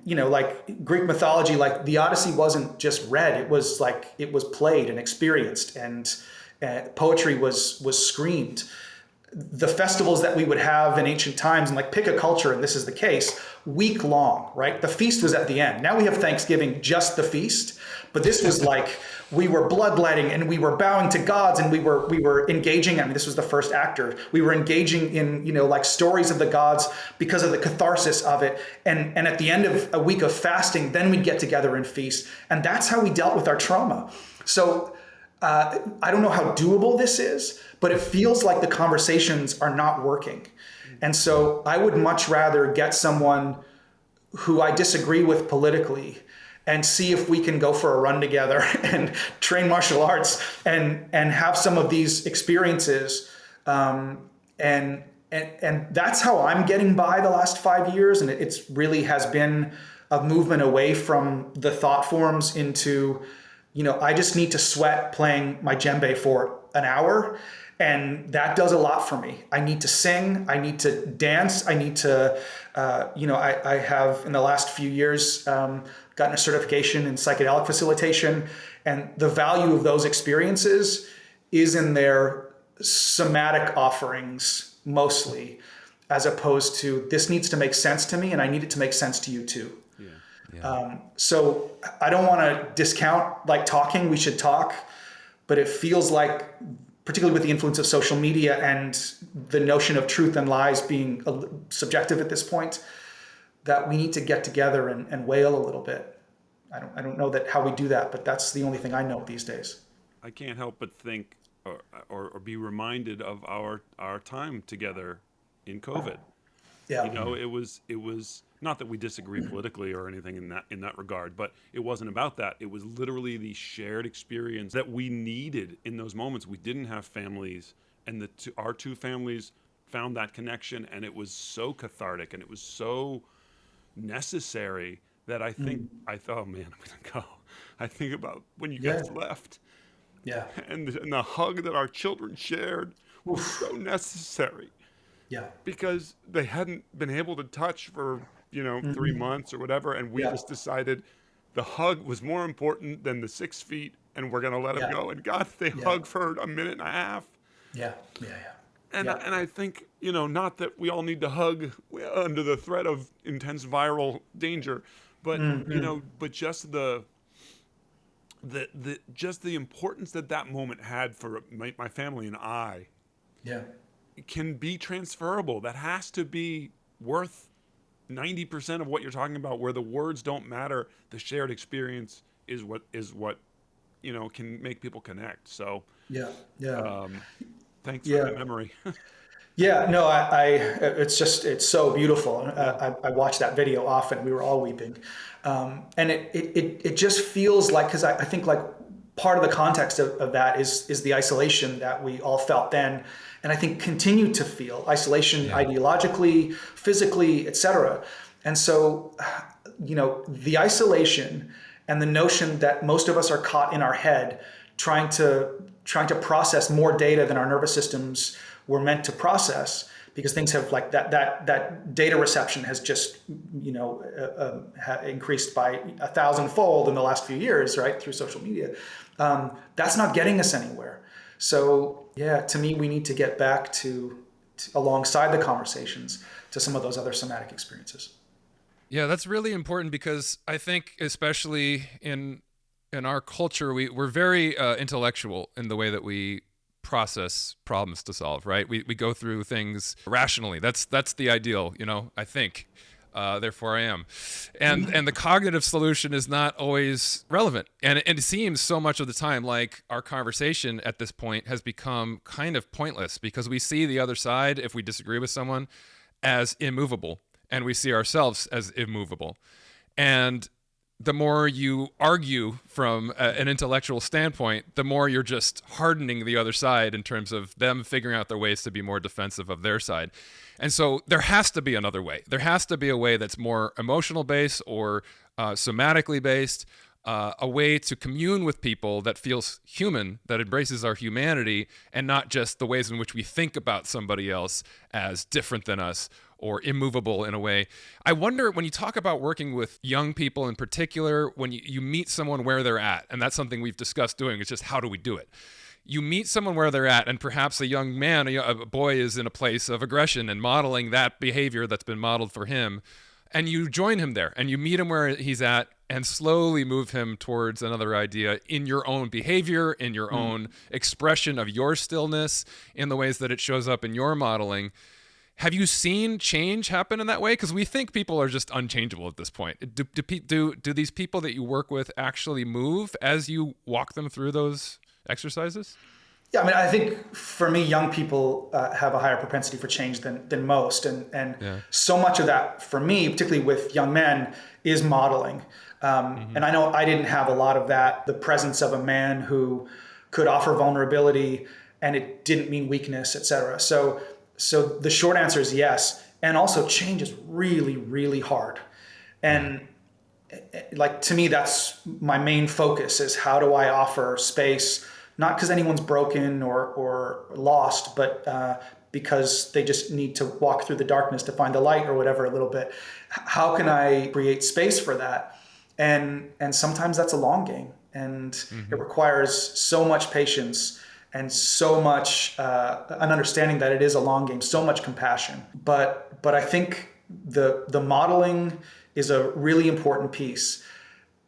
like Greek mythology, like the Odyssey wasn't just read, it was played and experienced, and poetry was screamed. The festivals that we would have in ancient times, and like pick a culture, and this is the case, week long, right? The feast was at the end. Now we have Thanksgiving, just the feast, but this was like, we were bloodletting and we were bowing to gods and we were engaging. I mean, this was the first actor. We were engaging in, like stories of the gods because of the catharsis of it. And at the end of a week of fasting, then we'd get together and feast. And that's how we dealt with our trauma. So I don't know how doable this is, but it feels like the conversations are not working. And so I would much rather get someone who I disagree with politically and see if we can go for a run together and train martial arts and have some of these experiences. And that's how I'm getting by the last 5 years. And it's really has been a movement away from the thought forms into, I just need to sweat playing my djembe for an hour. And that does a lot for me. I need to sing. I need to dance. I need to, I have in the last few years gotten a certification in psychedelic facilitation. And the value of those experiences is in their somatic offerings mostly, as opposed to this needs to make sense to me and I need it to make sense to you too. Yeah. So I don't want to discount like talking, we should talk, but it feels like, particularly with the influence of social media and the notion of truth and lies being subjective at this point, that we need to get together and wail a little bit. I don't know how we do that, but that's the only thing I know these days. I can't help but think or be reminded of our time together in COVID. Yeah. It was not that we disagree politically or anything in that regard, but it wasn't about that. It was literally the shared experience that we needed in those moments. We didn't have families, and our two families found that connection, and it was so cathartic and it was so necessary that I think I thought, oh man, I'm gonna go. I think about when you guys left. Yeah. And the hug that our children shared was so necessary. Yeah. Because they hadn't been able to touch for 3 months or whatever, and we just decided the hug was more important than the 6 feet, and we're gonna let them go. And God, they hugged for a minute and a half. Yeah. And I think not that we all need to hug under the threat of intense viral danger, but but just just the importance that moment had for my family and I Yeah. can be transferable. That has to be worth 90% of what you're talking about, where the words don't matter. The shared experience is what can make people connect. So Yeah. Yeah. thanks for Yeah. that memory. Yeah, no, it's so beautiful. I watch that video often. We were all weeping. And it just feels like, because I think like part of the context of that is the isolation that we all felt then. And I think continue to feel isolation ideologically, physically, etc. And so, the isolation and the notion that most of us are caught in our head trying to process more data than our nervous systems were meant to process, because things have like that data reception has just increased by 1,000-fold in the last few years, right, through social media. That's not getting us anywhere. So yeah, to me, we need to get back to alongside the conversations to some of those other somatic experiences. Yeah, that's really important, because I think especially in our culture, we're very intellectual in the way that we process problems to solve, right? We go through things rationally. That's the ideal, I think. Therefore I am. And the cognitive solution is not always relevant. And it seems so much of the time like our conversation at this point has become kind of pointless, because we see the other side, if we disagree with someone, as immovable, and we see ourselves as immovable. And the more you argue from an intellectual standpoint, the more you're just hardening the other side in terms of them figuring out their ways to be more defensive of their side. And so there has to be another way. There has to be a way that's more emotional based or somatically based, a way to commune with people that feels human, that embraces our humanity, and not just the ways in which we think about somebody else as different than us or immovable in a way. I wonder, when you talk about working with young people in particular, when you meet someone where they're at, and that's something we've discussed doing, it's just how do we do it? You meet someone where they're at, and perhaps a young man, a boy is in a place of aggression and modeling that behavior that's been modeled for him, and you join him there, and you meet him where he's at, and slowly move him towards another idea in your own behavior, in your own expression of your stillness, in the ways that it shows up in your modeling. Have you seen change happen in that way? Because we think people are just unchangeable at this point. Do these people that you work with actually move as you walk them through those exercises? Yeah, I mean, I think for me, young people have a higher propensity for change than most, and so much of that for me, particularly with young men, is modeling. And I know I didn't have a lot of that, the presence of a man who could offer vulnerability, and it didn't mean weakness, et cetera. So the short answer is yes. And also change is really, really hard. And like, to me, that's my main focus, is how do I offer space, not because anyone's broken or lost, but because they just need to walk through the darkness to find the light or whatever a little bit. How can I create space for that? And sometimes that's a long game, and it requires so much patience and so much an understanding that it is a long game, so much compassion. But I think the modeling is a really important piece.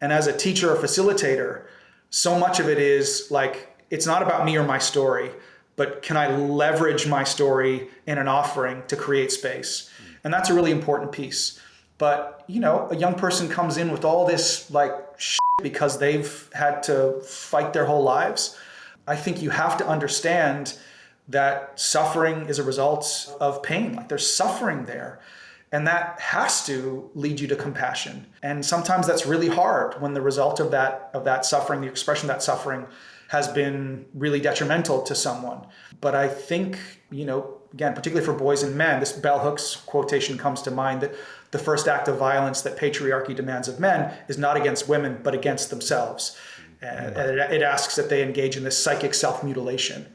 And as a teacher or facilitator, so much of it is like, it's not about me or my story, but can I leverage my story in an offering to create space? And that's a really important piece. But, a young person comes in with all this like shit because they've had to fight their whole lives. I think you have to understand that suffering is a result of pain. Like, there's suffering there. And that has to lead you to compassion. And sometimes that's really hard when the result of that suffering, the expression of that suffering, has been really detrimental to someone. But I think, again, particularly for boys and men, this bell hooks quotation comes to mind, that the first act of violence that patriarchy demands of men is not against women, but against themselves. And it asks that they engage in this psychic self-mutilation.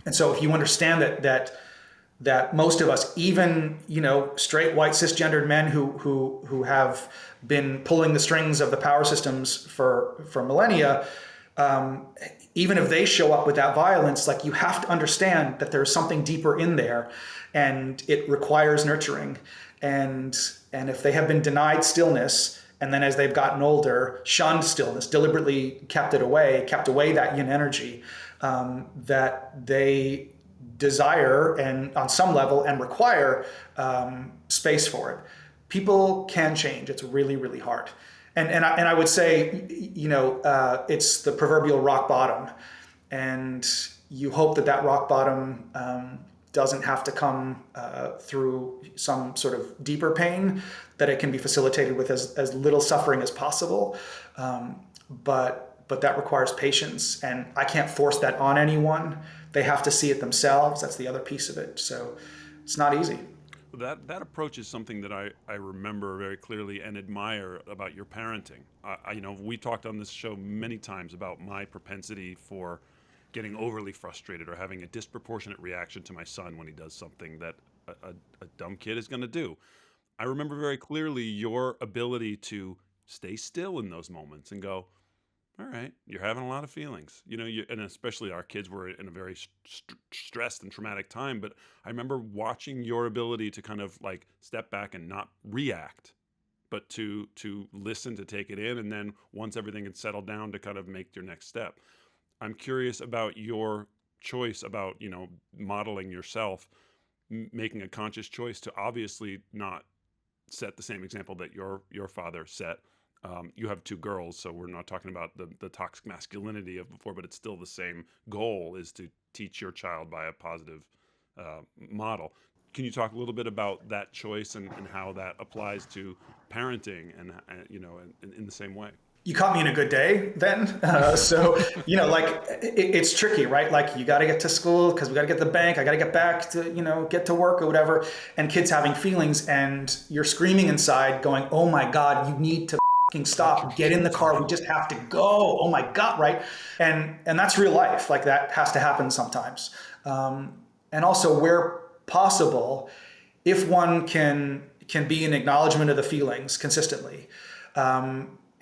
And so if you understand that most of us, even straight white cisgendered men who have been pulling the strings of the power systems for millennia, even if they show up with that violence, like, you have to understand that there's something deeper in there, and it requires nurturing. And if they have been denied stillness, and then as they've gotten older, shunned stillness, deliberately kept away that yin energy that they desire and on some level and require space for it. People can change. It's really, really hard. And I would say, it's the proverbial rock bottom. And you hope that rock bottom doesn't have to come through some sort of deeper pain, that it can be facilitated with as little suffering as possible. But that requires patience, and I can't force that on anyone. They have to see it themselves. That's the other piece of it. So it's not easy. That approach is something that I remember very clearly and admire about your parenting. We talked on this show many times about my propensity for getting overly frustrated or having a disproportionate reaction to my son when he does something that a dumb kid is going to do. I remember very clearly your ability to stay still in those moments and go, all right, you're having a lot of feelings, and especially our kids were in a very stressed and traumatic time. But I remember watching your ability to kind of like step back and not react, but to listen, to take it in. And then once everything had settled down, to kind of make your next step. I'm curious about your choice about, modeling yourself, making a conscious choice to obviously not set the same example that your father set. You have two girls, so we're not talking about the toxic masculinity of before, but it's still the same goal, is to teach your child by a positive model. Can you talk a little bit about that choice and how that applies to parenting and in the same way? You caught me in a good day then. It's tricky, right? Like, you got to get to school because we got to get to the bank. I got to get back to, get to work or whatever. And kids having feelings, and you're screaming inside going, oh my God, you need to stop, get in the car. We just have to go. Oh my God. Right. And that's real life. Like, that has to happen sometimes. And also, where possible, if one can be an acknowledgement of the feelings consistently,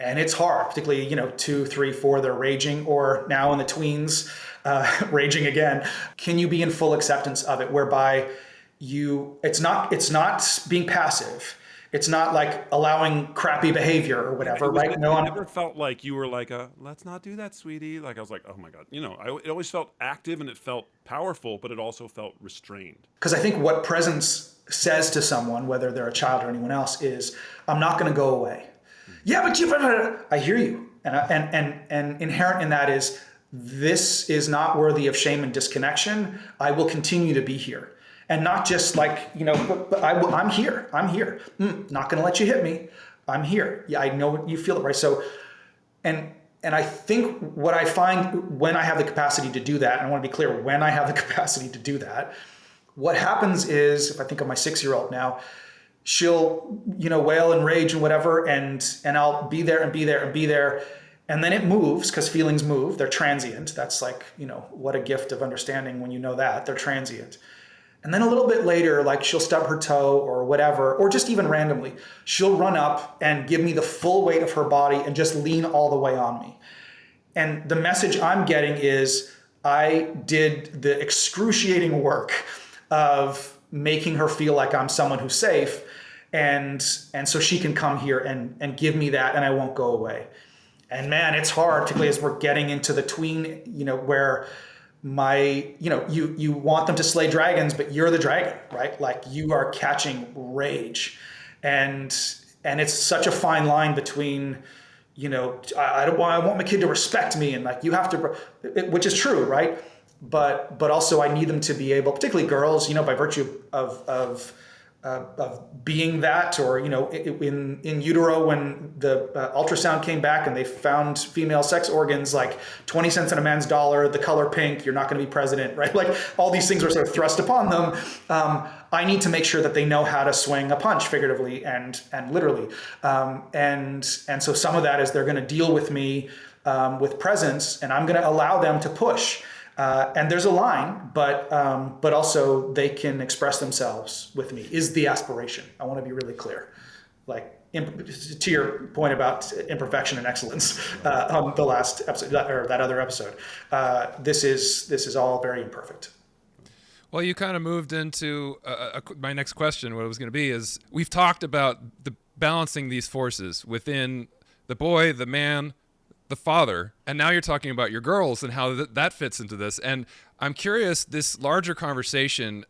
and it's hard, particularly, 2, 3, 4, they're raging, or now in the tweens, raging again. Can you be in full acceptance of it, whereby it's not being passive. It's not like allowing crappy behavior or whatever, right? No, I never felt like you were like let's not do that, sweetie. Like, I was like, oh my God. It always felt active and it felt powerful, but it also felt restrained. Because I think what presence says to someone, whether they're a child or anyone else, is, I'm not going to go away. Yeah, but I hear you. And inherent in that is, this is not worthy of shame and disconnection. I will continue to be here. And not just like, but I'm here. I'm here. Not going to let you hit me. I'm here. Yeah, I know you feel it, right? So, and I think what I find when I have the capacity to do that, and I want to be clear, when I have the capacity to do that, what happens is, if I think of my 6-year-old now, she'll, wail and rage and whatever, and I'll be there and be there and be there. And then it moves, because feelings move. They're transient. That's like, what a gift of understanding when you know that. They're transient. And then a little bit later, like, she'll stub her toe or whatever, or just even randomly, she'll run up and give me the full weight of her body and just lean all the way on me. And the message I'm getting is, I did the excruciating work of making her feel like I'm someone who's safe. And so she can come here and give me that, and I won't go away. And man, it's hard, particularly as we're getting into the tween, where you want them to slay dragons, but you're the dragon, right? Like, you are catching rage. And it's such a fine line between, I want my kid to respect me, and like, you have to, which is true, right? But also, I need them to be able, particularly girls, by virtue of being that, or in utero, when the ultrasound came back and they found female sex organs, like 20 cents in a man's dollar, the color pink, you're not going to be president, right? Like, all these things were sort of thrust upon them. I need to make sure that they know how to swing a punch, figuratively and literally. And so some of that is, they're going to deal with me with presence, and I'm going to allow them to push. And there's a line, but also they can express themselves with me, is the aspiration. I want to be really clear. Like, to your point about imperfection and excellence on the last episode, or that other episode, this is all very imperfect. Well, you kind of moved into my next question. What it was going to be is, we've talked about the balancing these forces within the boy, the man, the father, and now you're talking about your girls and how that fits into this. And I'm curious, this larger conversation,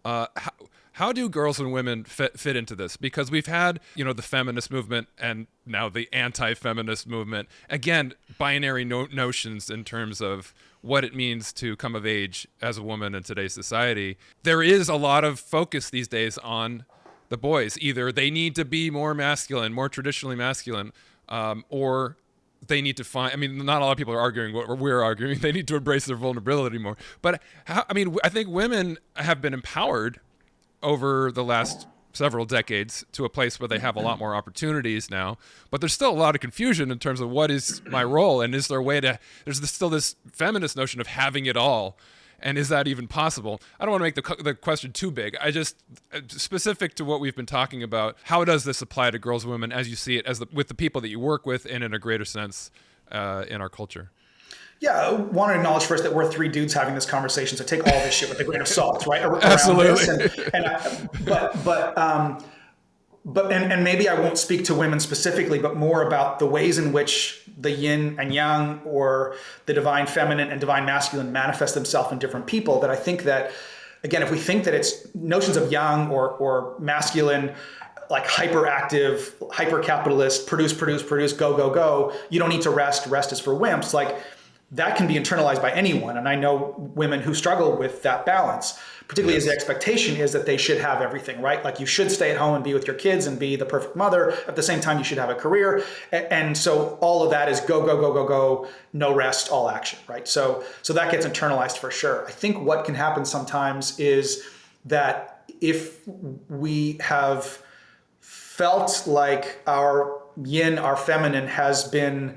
how do girls and women fit into this? Because we've had, the feminist movement and now the anti-feminist movement. Again, binary notions in terms of what it means to come of age as a woman in today's society. There is a lot of focus these days on the boys. Either they need to be more masculine, more traditionally masculine, or they need to find, not a lot of people are arguing what we're arguing. They need to embrace their vulnerability more. But I think women have been empowered over the last several decades to a place where they have a lot more opportunities now, but there's still a lot of confusion in terms of what is my role, and is there a way there's still this feminist notion of having it all, and is that even possible? I don't want to make the question too big. I just, specific to what we've been talking about, how does this apply to girls and women as you see it, with the people that you work with, and in a greater sense in our culture? Yeah, I want to acknowledge first that we're three dudes having this conversation, so take all this shit with a grain of salt, right? Absolutely. But maybe I won't speak to women specifically, but more about the ways in which the yin and yang, or the divine feminine and divine masculine, manifest themselves in different people. That I think that, again, if we think that it's notions of yang or masculine, like hyperactive, hyper-capitalist, produce, go, go, go, you don't need to rest is for wimps, like that can be internalized by anyone. And I know women who struggle with that balance, particularly as the expectation is that they should have everything, right? Like you should stay at home and be with your kids and be the perfect mother. At the same time, you should have a career. And so all of that is go, go, go, go, go, no rest, all action, right? So that gets internalized for sure. I think what can happen sometimes is that if we have felt like our yin, our feminine, has been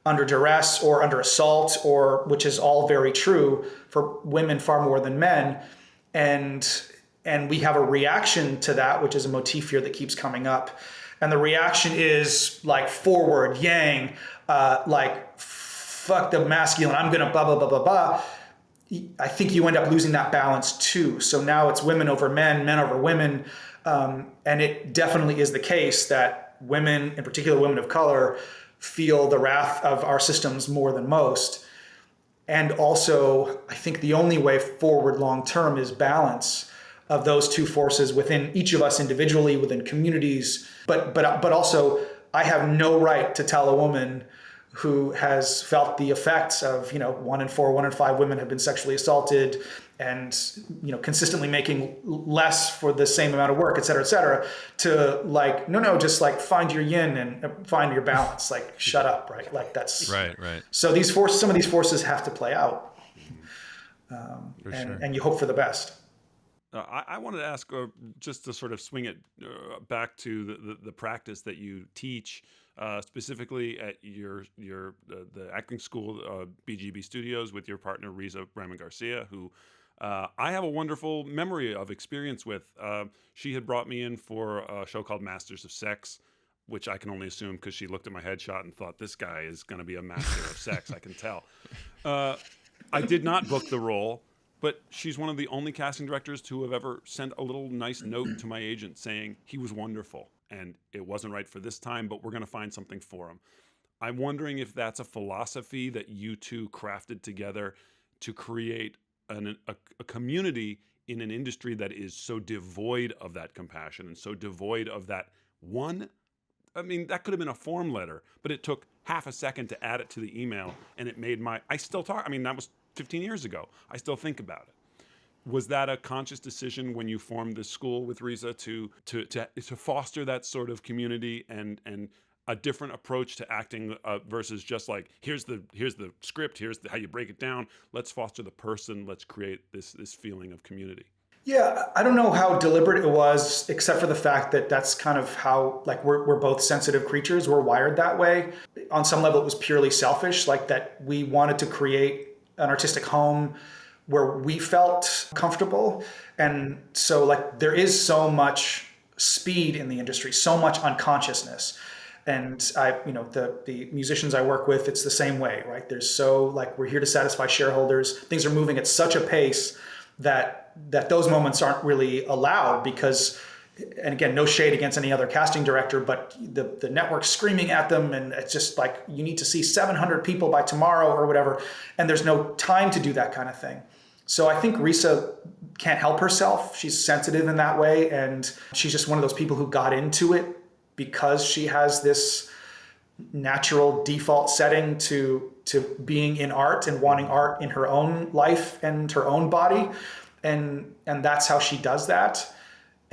under duress or under assault, or which is all very true for women far more than men, and we have a reaction to that, which is a motif here that keeps coming up, and the reaction is like forward yang, like fuck the masculine, I'm gonna blah blah blah blah blah. I think you end up losing that balance too. So now it's women over men, men over women, and it definitely is the case that women, in particular women of color, feel the wrath of our systems more than most. And also, I think the only way forward long-term is balance of those two forces within each of us individually, within communities. But also, I have no right to tell a woman who has felt the effects of, 1 in 4, 1 in 5 women have been sexually assaulted, and consistently making less for the same amount of work, et cetera, to like, no, just like find your yin and find your balance, like shut up, right? Like that's right. So some of these forces have to play out, and you hope for the best. I wanted to ask, just to sort of swing it back to the practice that you teach, specifically at the acting school, BGB Studios, with your partner Riza Raymond Garcia, who I have a wonderful memory of experience with. She had brought me in for a show called Masters of Sex, which I can only assume because she looked at my headshot and thought, this guy is going to be a master of sex. I can tell. I did not book the role, but she's one of the only casting directors to have ever sent a little nice note to my agent saying he was wonderful and it wasn't right for this time, but we're going to find something for him. I'm wondering if that's a philosophy that you two crafted together to create a community in an industry that is so devoid of that compassion and so devoid of that one. I mean, that could have been a form letter, but it took half a second to add it to the email, and it made I still talk. I mean, that was 15 years ago. I still think about it. Was that a conscious decision when you formed this school with Riza to foster that sort of community and a different approach to acting versus just like, here's the script, here's how you break it down. Let's foster the person. Let's create this feeling of community. Yeah, I don't know how deliberate it was, except for the fact that that's kind of how, like, we're both sensitive creatures. We're wired that way. On some level, it was purely selfish, like that we wanted to create an artistic home where we felt comfortable. And so, like, there is so much speed in the industry, so much unconsciousness. And the musicians I work with, it's the same way, right? There's so, like, we're here to satisfy shareholders. Things are moving at such a pace that those moments aren't really allowed, because And again, no shade against any other casting director, but the network's screaming at them, and it's just like, you need to see 700 people by tomorrow or whatever, and there's no time to do that kind of thing. So I think Risa can't help herself. She's sensitive in that way, and she's just one of those people who got into it because she has this natural default setting to being in art and wanting art in her own life and her own body, and that's how she does that.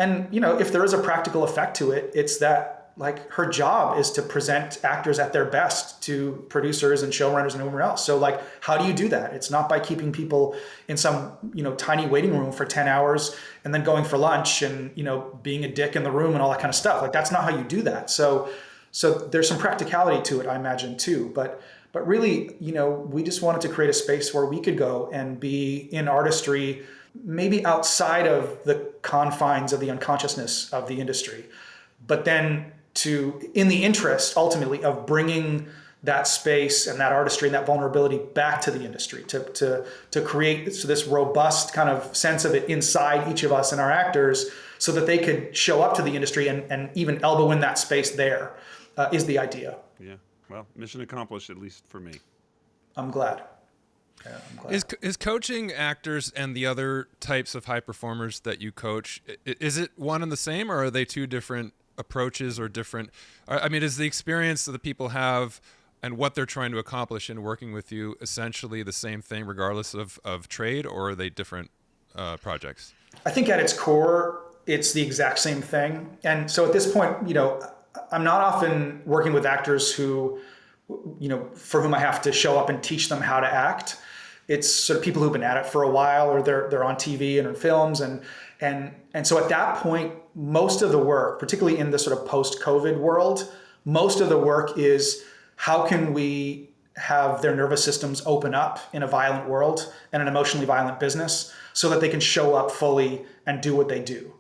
And, you know, if there is a practical effect to it, it's that, like, her job is to present actors at their best to producers and showrunners and everyone else. So, like, how do you do that? It's not by keeping people in some, you know, tiny waiting room for 10 hours and then going for lunch and, you know, being a dick in the room and all that kind of stuff. Like, that's not how you do that. So there's some practicality to it, I imagine, too. But really, you know, we just wanted to create a space where we could go and be in artistry, maybe outside of the confines of the unconsciousness of the industry, but then in the interest ultimately of bringing that space and that artistry and that vulnerability back to the industry, to create this robust kind of sense of it inside each of us and our actors, so that they could show up to the industry and even elbow in that space there, is the idea. Yeah, well, mission accomplished, at least for me. I'm glad. Yeah, I'm glad. Is coaching actors and the other types of high performers that you coach, is it one and the same, or are they two different approaches or different? I mean, is the experience that the people have and what they're trying to accomplish in working with you essentially the same thing regardless of trade, or are they different projects? I think at its core, it's the exact same thing. And so at this point, you know, I'm not often working with actors who, you know, for whom I have to show up and teach them how to act. It's sort of people who've been at it for a while, or they're on TV and in films, and so at that point, most of the work, particularly in the sort of post-COVID world, most of the work is how can we have their nervous systems open up in a violent world and an emotionally violent business, so that they can show up fully and do what they do.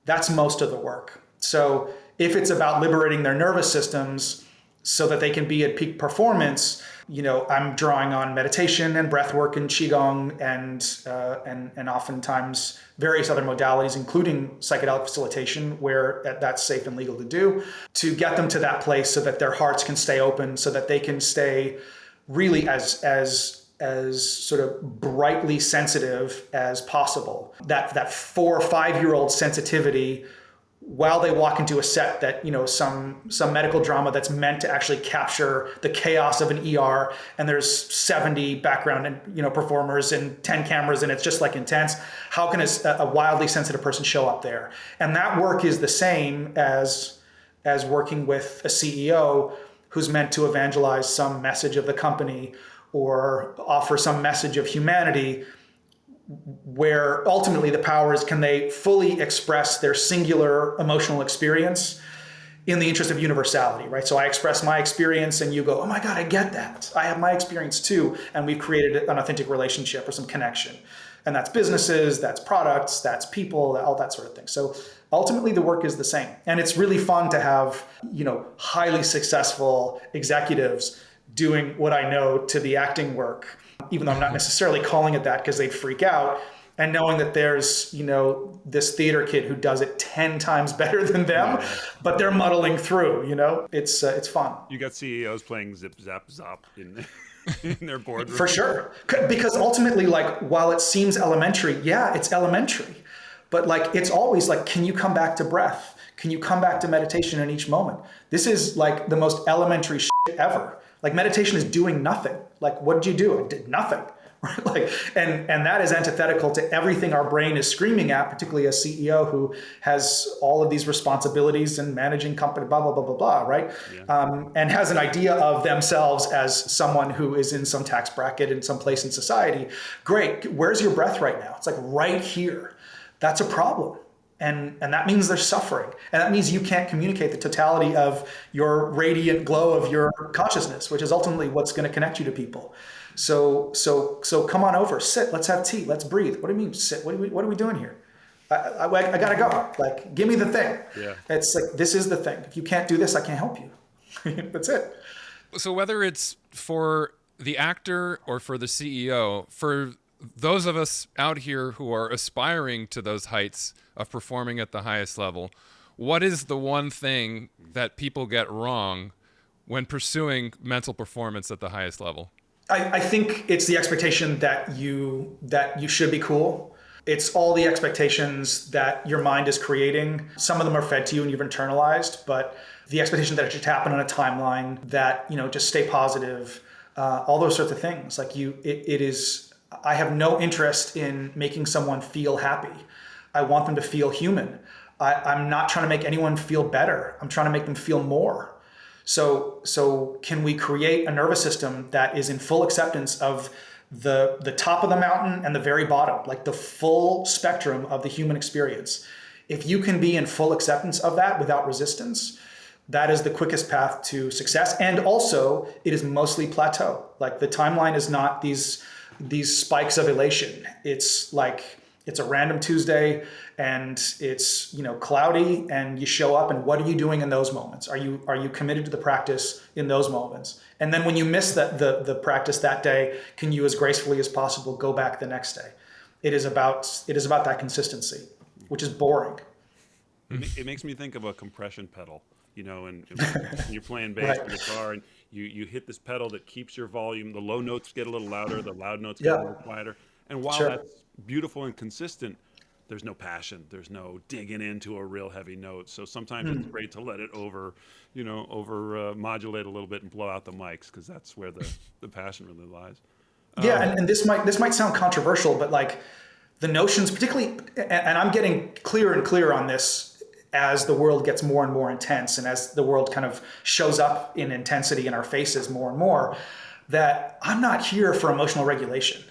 That's most of the work. So if it's about liberating their nervous systems so that they can be at peak performance, you know, I'm drawing on meditation and breath work and qigong and oftentimes various other modalities, including psychedelic facilitation, where that's safe and legal to do, to get them to that place so that their hearts can stay open, so that they can stay really as sort of brightly sensitive as possible. That 4 or 5-year-old sensitivity while they walk into a set that, you know, some medical drama that's meant to actually capture the chaos of an ER, and there's 70 background and, you know, performers and 10 cameras, and it's just like intense. How can a wildly sensitive person show up there? And that work is the same as working with a CEO who's meant to evangelize some message of the company or offer some message of humanity, where ultimately the power is, can they fully express their singular emotional experience in the interest of universality, right? So I express my experience and you go, oh my God, I get that. I have my experience too. And we've created an authentic relationship or some connection. And that's businesses, that's products, that's people, all that sort of thing. So ultimately the work is the same. And it's really fun to have, you know, highly successful executives doing what I know to the acting work, even though I'm not necessarily calling it that because they'd freak out, and knowing that there's, you know, this theater kid who does it 10 times better than them, but they're muddling through, you know, it's fun. You got CEOs playing zip, zap, zop in their boardroom. For sure. Because ultimately, like, while it seems elementary, yeah, it's elementary, but like, it's always like, can you come back to breath? Can you come back to meditation in each moment? This is like the most elementary shit ever. Like, meditation is doing nothing. Like, what did you do? I did nothing. Right? Like, and that is antithetical to everything our brain is screaming at, particularly a CEO who has all of these responsibilities and managing company, blah, blah, blah, blah, blah, right? Yeah. And has an idea of themselves as someone who is in some tax bracket in some place in society. Great. Where's your breath right now? It's like right here. That's a problem. And that means there's suffering. And that means you can't communicate the totality of your radiant glow of your consciousness, which is ultimately what's going to connect you to people. So come on over, sit, let's have tea, let's breathe. What do you mean sit? What are we doing here? I gotta go. Like, give me the thing. Yeah. It's like, this is the thing. If you can't do this, I can't help you. That's it. So whether it's for the actor or for the CEO, for those of us out here who are aspiring to those heights of performing at the highest level, what is the one thing that people get wrong when pursuing mental performance at the highest level? I think it's the expectation that you should be cool. It's all the expectations that your mind is creating. Some of them are fed to you and you've internalized, but the expectation that it should happen on a timeline, that, just stay positive, all those sorts of things. Like I have no interest in making someone feel happy. I want them to feel human. I'm not trying to make anyone feel better. I'm trying to make them feel more. So can we create a nervous system that is in full acceptance of the top of the mountain and the very bottom, like the full spectrum of the human experience? If you can be in full acceptance of that without resistance, that is the quickest path to success. And also, it is mostly plateau. Like, the timeline is not these spikes of elation. It's like, it's a random Tuesday and it's, cloudy, and you show up, and what are you doing in those moments? Are you committed to the practice in those moments? And then when you miss the practice that day, can you, as gracefully as possible, go back the next day? It is about that consistency, which is boring. It makes me think of a compression pedal, and when you're playing bass or guitar, and you hit this pedal that keeps your volume. The low notes get a little louder, the loud notes get a little quieter. And while that's beautiful and consistent, there's no passion. There's no digging into a real heavy note. So sometimes it's great to let it modulate a little bit and blow out the mics, because that's where the passion really lies. And this might sound controversial, but like, the notions, particularly, and I'm getting clearer and clearer on this as the world gets more and more intense, and as the world kind of shows up in intensity in our faces more and more, that I'm not here for emotional regulation.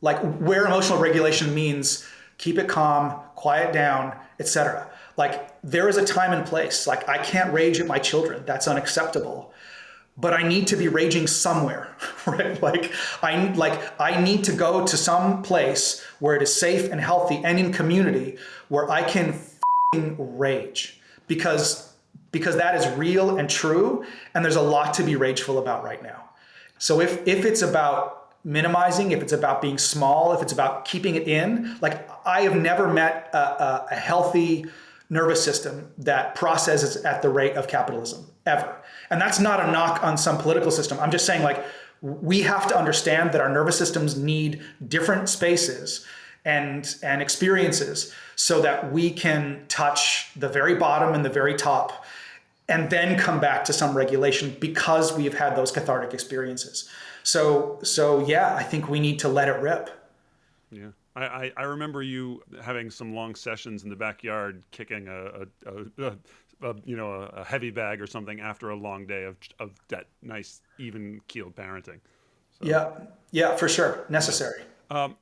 Like, where emotional regulation means keep it calm, quiet down, etc. Like, there is a time and place. Like, I can't rage at my children. That's unacceptable. But I need to be raging somewhere, right? Like, I need to go to some place where it is safe and healthy and in community, where I can rage, because that is real and true, and there's a lot to be rageful about right now. So if it's about minimizing, if it's about being small, if it's about keeping it in, like, I have never met a healthy nervous system that processes at the rate of capitalism, ever. And that's not a knock on some political system. I'm just saying, like, we have to understand that our nervous systems need different spaces and experiences so that we can touch the very bottom and the very top, and then come back to some regulation, because we've had those cathartic experiences. So yeah, I think we need to let it rip. Yeah. I remember you having some long sessions in the backyard, kicking a heavy bag or something after a long day of that nice, even keeled parenting. So. Yeah, for sure. Necessary. I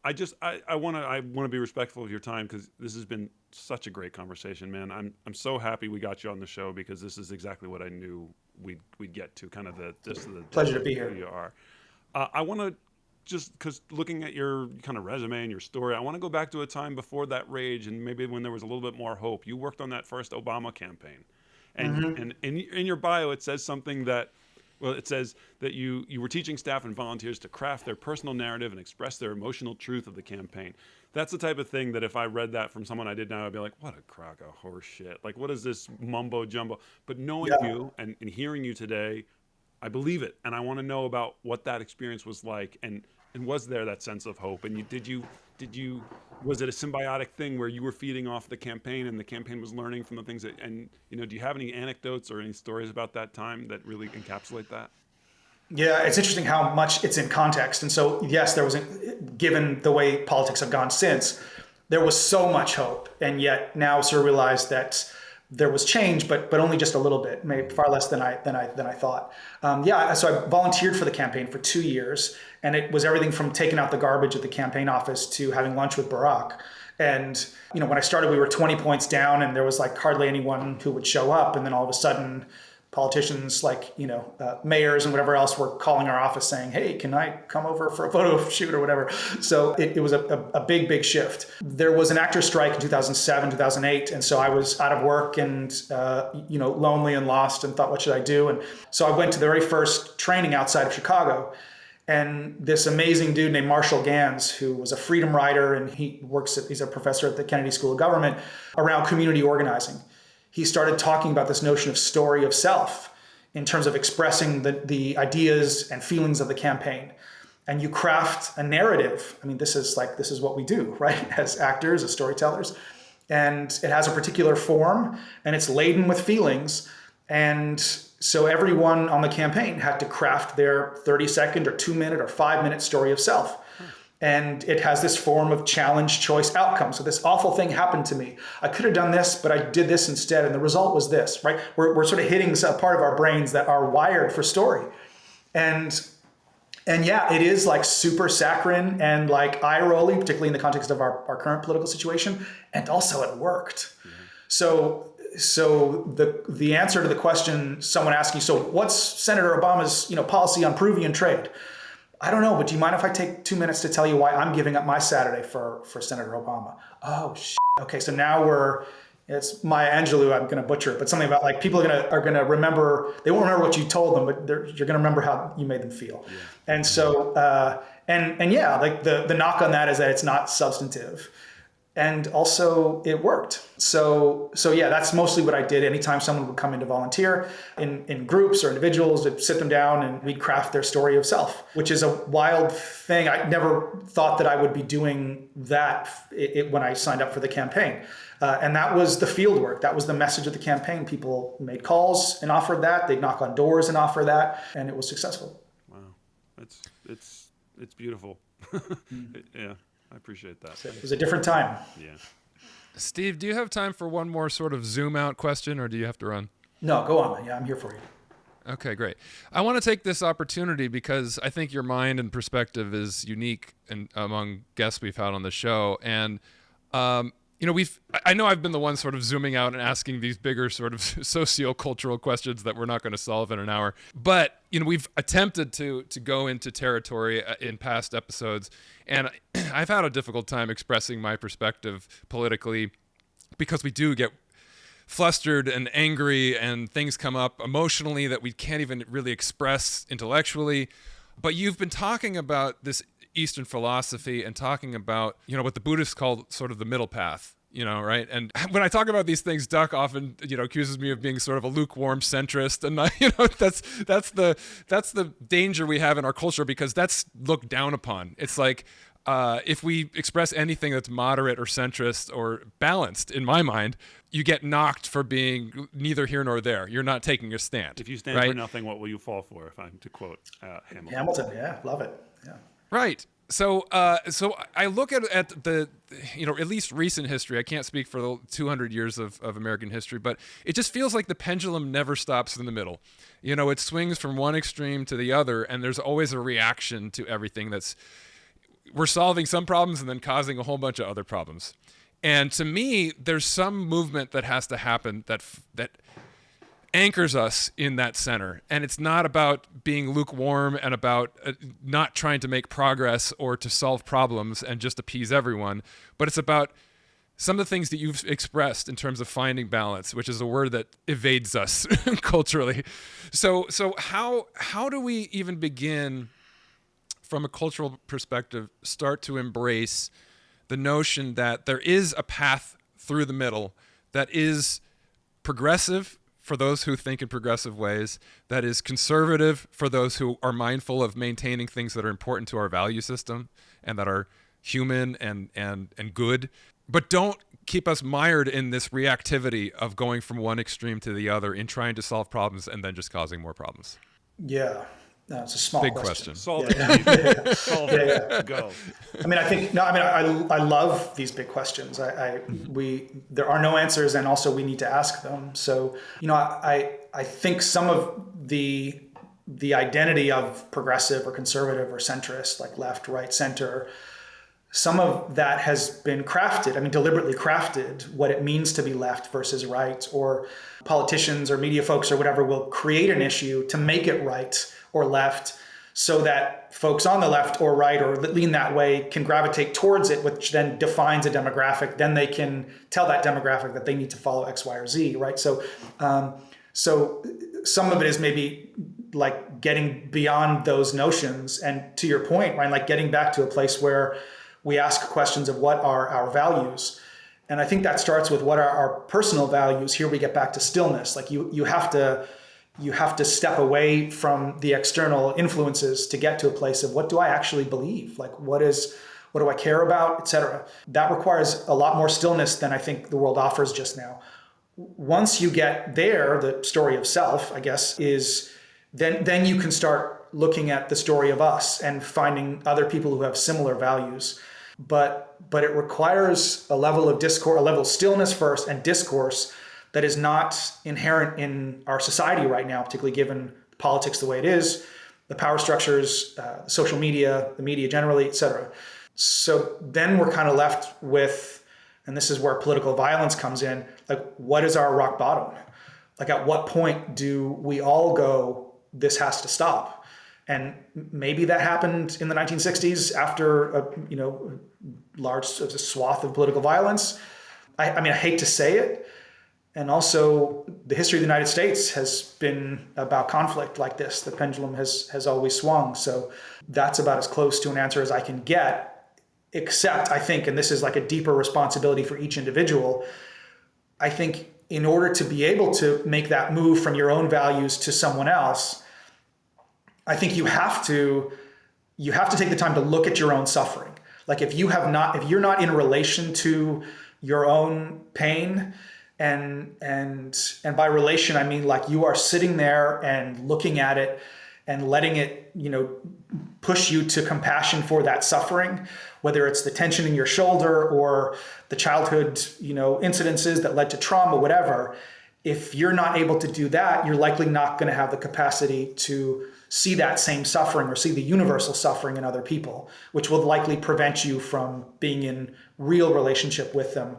want to be respectful of your time, because this has been such a great conversation, man. I'm so happy we got you on the show, because this is exactly what I knew we'd get to, kind of the pleasure to be here. Who you are. I want to, just because looking at your kind of resume and your story, I want to go back to a time before that rage, and maybe when there was a little bit more hope. You worked on that first Obama campaign, and in your bio it says something that. Well, it says that you were teaching staff and volunteers to craft their personal narrative and express their emotional truth of the campaign. That's the type of thing that if I read that from someone I did now, I'd be like, what a crock of horse shit. Like, what is this mumbo jumbo? But knowing you and hearing you today, I believe it. And I want to know about what that experience was like. And was there that sense of hope? And was it a symbiotic thing where you were feeding off the campaign and the campaign was learning from the things that, and, do you have any anecdotes or any stories about that time that really encapsulate that? Yeah, it's interesting how much it's in context. And so, yes, given the way politics have gone since, there was so much hope. And yet now sort of realized that there was change, but only just a little bit, maybe far less than I thought. So I volunteered for the campaign for 2 years, and it was everything from taking out the garbage at the campaign office to having lunch with Barack. And when I started, we were 20 points down, and there was like hardly anyone who would show up. And then all of a sudden, politicians like mayors and whatever else were calling our office saying, "Hey, can I come over for a photo shoot or whatever?" So it was a big shift. There was an actors strike in 2007, 2008, and so I was out of work and lonely and lost and thought, what should I do? And so I went to the very first training outside of Chicago, And this amazing dude named Marshall Gans, who was a freedom writer, and he's a professor at the Kennedy School of Government around community organizing. He started talking about this notion of story of self in terms of expressing the ideas and feelings of the campaign. And you craft a narrative. I mean, this is what we do, right? As actors, as storytellers. And it has a particular form, and it's laden with feelings. And so everyone on the campaign had to craft their 30-second or 2-minute or 5-minute story of self. And it has this form of challenge, choice, outcome. So this awful thing happened to me. I could have done this, but I did this instead. And the result was this, right? We're sort of hitting a part of our brains that are wired for story. And yeah, it is like super saccharine and like eye-rolly, particularly in the context of our current political situation. And also it worked. So the answer to the question someone asking, so what's Senator Obama's policy on Peruvian trade? I don't know, but do you mind if I take 2 minutes to tell you why I'm giving up my Saturday for Senator Obama? Oh, okay, so now it's Maya Angelou, I'm going to butcher it, but something about like people are going to remember, they won't remember what you told them, but you're going to remember how you made them feel. Yeah. And so, and yeah, like the knock on that is that it's not substantive. And also it worked. So yeah, that's mostly what I did. Anytime someone would come in to volunteer in groups or individuals, to sit them down and we'd craft their story of self, which is a wild thing. I never thought that I would be doing that when I signed up for the campaign. And that was the field work. That was the message of the campaign. People made calls and offered that. They'd knock on doors and offer that. And it was successful. Wow. It's beautiful. Yeah. I appreciate that. It was a different time. Yeah. Steve, do you have time for one more sort of zoom out question, or do you have to run? No, go on. Yeah, I'm here for you. Okay, great. I want to take this opportunity because I think your mind and perspective is unique among guests we've had on the show. And, I know I've been the one sort of zooming out and asking these bigger sort of socio-cultural questions that we're not going to solve in an hour. But, we've attempted to go into territory in past episodes, and I've had a difficult time expressing my perspective politically because we do get flustered and angry and things come up emotionally that we can't even really express intellectually. But you've been talking about this Eastern philosophy and talking about, what the Buddhists call sort of the middle path, right? And when I talk about these things, Duck often, accuses me of being sort of a lukewarm centrist. And, that's the danger we have in our culture because that's looked down upon. It's like, if we express anything that's moderate or centrist or balanced, in my mind, you get knocked for being neither here nor there. You're not taking a stand. If you stand for nothing, what will you fall for? If I'm to quote Hamilton. Hamilton, yeah, love it. Yeah. Right. So I look at the, at least recent history. I can't speak for the 200 years of American history, but it just feels like the pendulum never stops in the middle. It swings from one extreme to the other, and there's always a reaction to everything we're solving some problems and then causing a whole bunch of other problems. And to me, there's some movement that has to happen that anchors us in that center. And it's not about being lukewarm and about not trying to make progress or to solve problems and just appease everyone, but it's about some of the things that you've expressed in terms of finding balance, which is a word that evades us culturally. So how do we even begin, from a cultural perspective, start to embrace the notion that there is a path through the middle that is progressive for those who think in progressive ways, that is conservative for those who are mindful of maintaining things that are important to our value system and that are human and good, but don't keep us mired in this reactivity of going from one extreme to the other in trying to solve problems and then just causing more problems? Yeah. No, it's a small big question. Solve it. Solve it. Go. I love these big questions. There are no answers, and also we need to ask them. So, I think some of the identity of progressive or conservative or centrist, like left, right, center, some of that has been crafted, deliberately crafted, what it means to be left versus right, or politicians or media folks or whatever will create an issue to make it right or left so that folks on the left or right or lean that way can gravitate towards it, which then defines a demographic. Then they can tell that demographic that they need to follow X, Y, or Z, right? So some of it is maybe like getting beyond those notions. And to your point, Ryan, like getting back to a place where we ask questions of what are our values. And I think that starts with what are our personal values. Here we get back to stillness. Like you have to step away from the external influences to get to a place of what do I actually believe? Like what do I care about, etc. That requires a lot more stillness than I think the world offers just now. Once you get there, the story of self, I guess, is then you can start looking at the story of us and finding other people who have similar values. But it requires a level of discourse, a level of stillness first, and discourse that is not inherent in our society right now, particularly given politics the way it is, the power structures, social media, the media generally, et cetera. So then we're kind of left with, and this is where political violence comes in, like what is our rock bottom? Like at what point do we all go, this has to stop? And maybe that happened in the 1960s after a large swath of political violence. I mean, I hate to say it. And also the history of the United States has been about conflict like this. The pendulum has always swung. So that's about as close to an answer as I can get, except I think, and this is like a deeper responsibility for each individual, I think in order to be able to make that move from your own values to someone else, I think you have to take the time to look at your own suffering. Like if you're not in relation to your own pain, and by relation I mean like you are sitting there and looking at it and letting it, push you to compassion for that suffering, whether it's the tension in your shoulder or the childhood, incidences that led to trauma, whatever. If you're not able to do that, you're likely not going to have the capacity to see that same suffering or see the universal suffering in other people, which will likely prevent you from being in real relationship with them,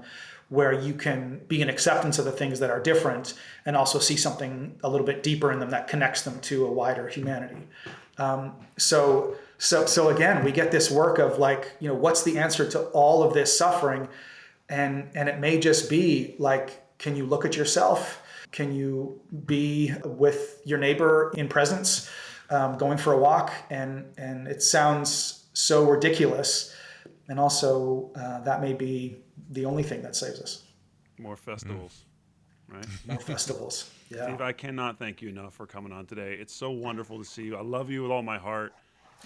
where you can be in acceptance of the things that are different and also see something a little bit deeper in them that connects them to a wider humanity. So again, we get this work of like, what's the answer to all of this suffering? And it may just be like, can you look at yourself? Can you be with your neighbor in presence, going for a walk? And it sounds so ridiculous. And also that may be the only thing that saves us. More festivals, right? More festivals. Yeah. Steve, I cannot thank you enough for coming on today. It's so wonderful to see you. I love you with all my heart.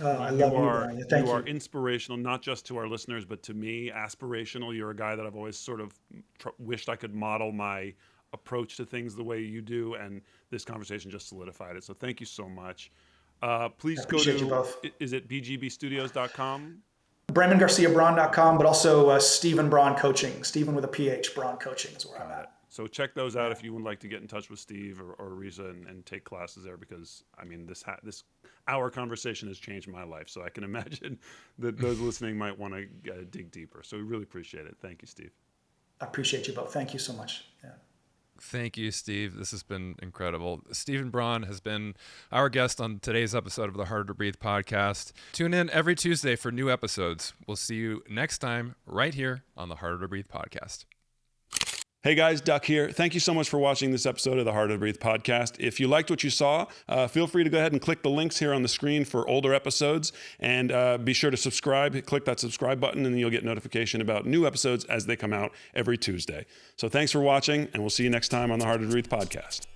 I love you, Brian. Thank you. You are inspirational, not just to our listeners, but to me, aspirational. You're a guy that I've always sort of wished I could model my approach to things the way you do, and this conversation just solidified it. So thank you so much. Please go to, is it bgbstudios.com? BramonGarciaBraun.com, but also Stephen Braun Coaching. Stephen with a PH, Braun Coaching is where I'm at. So check those out if you would like to get in touch with Steve or Risa and take classes there, because I mean our conversation has changed my life. So I can imagine that those listening might want to dig deeper. So we really appreciate it. Thank you, Steve. I appreciate you both. Thank you so much. Yeah. Thank you, Steve. This has been incredible. Stephen Braun has been our guest on today's episode of the Harder to Breathe podcast. Tune in every Tuesday for new episodes. We'll see you next time right here on the Harder to Breathe podcast. Hey guys, Duck here. Thank you so much for watching this episode of the Harder to Breathe podcast. If you liked what you saw, feel free to go ahead and click the links here on the screen for older episodes, and be sure to subscribe. Click that subscribe button and you'll get notification about new episodes as they come out every Tuesday. So thanks for watching, and we'll see you next time on the Harder to Breathe podcast.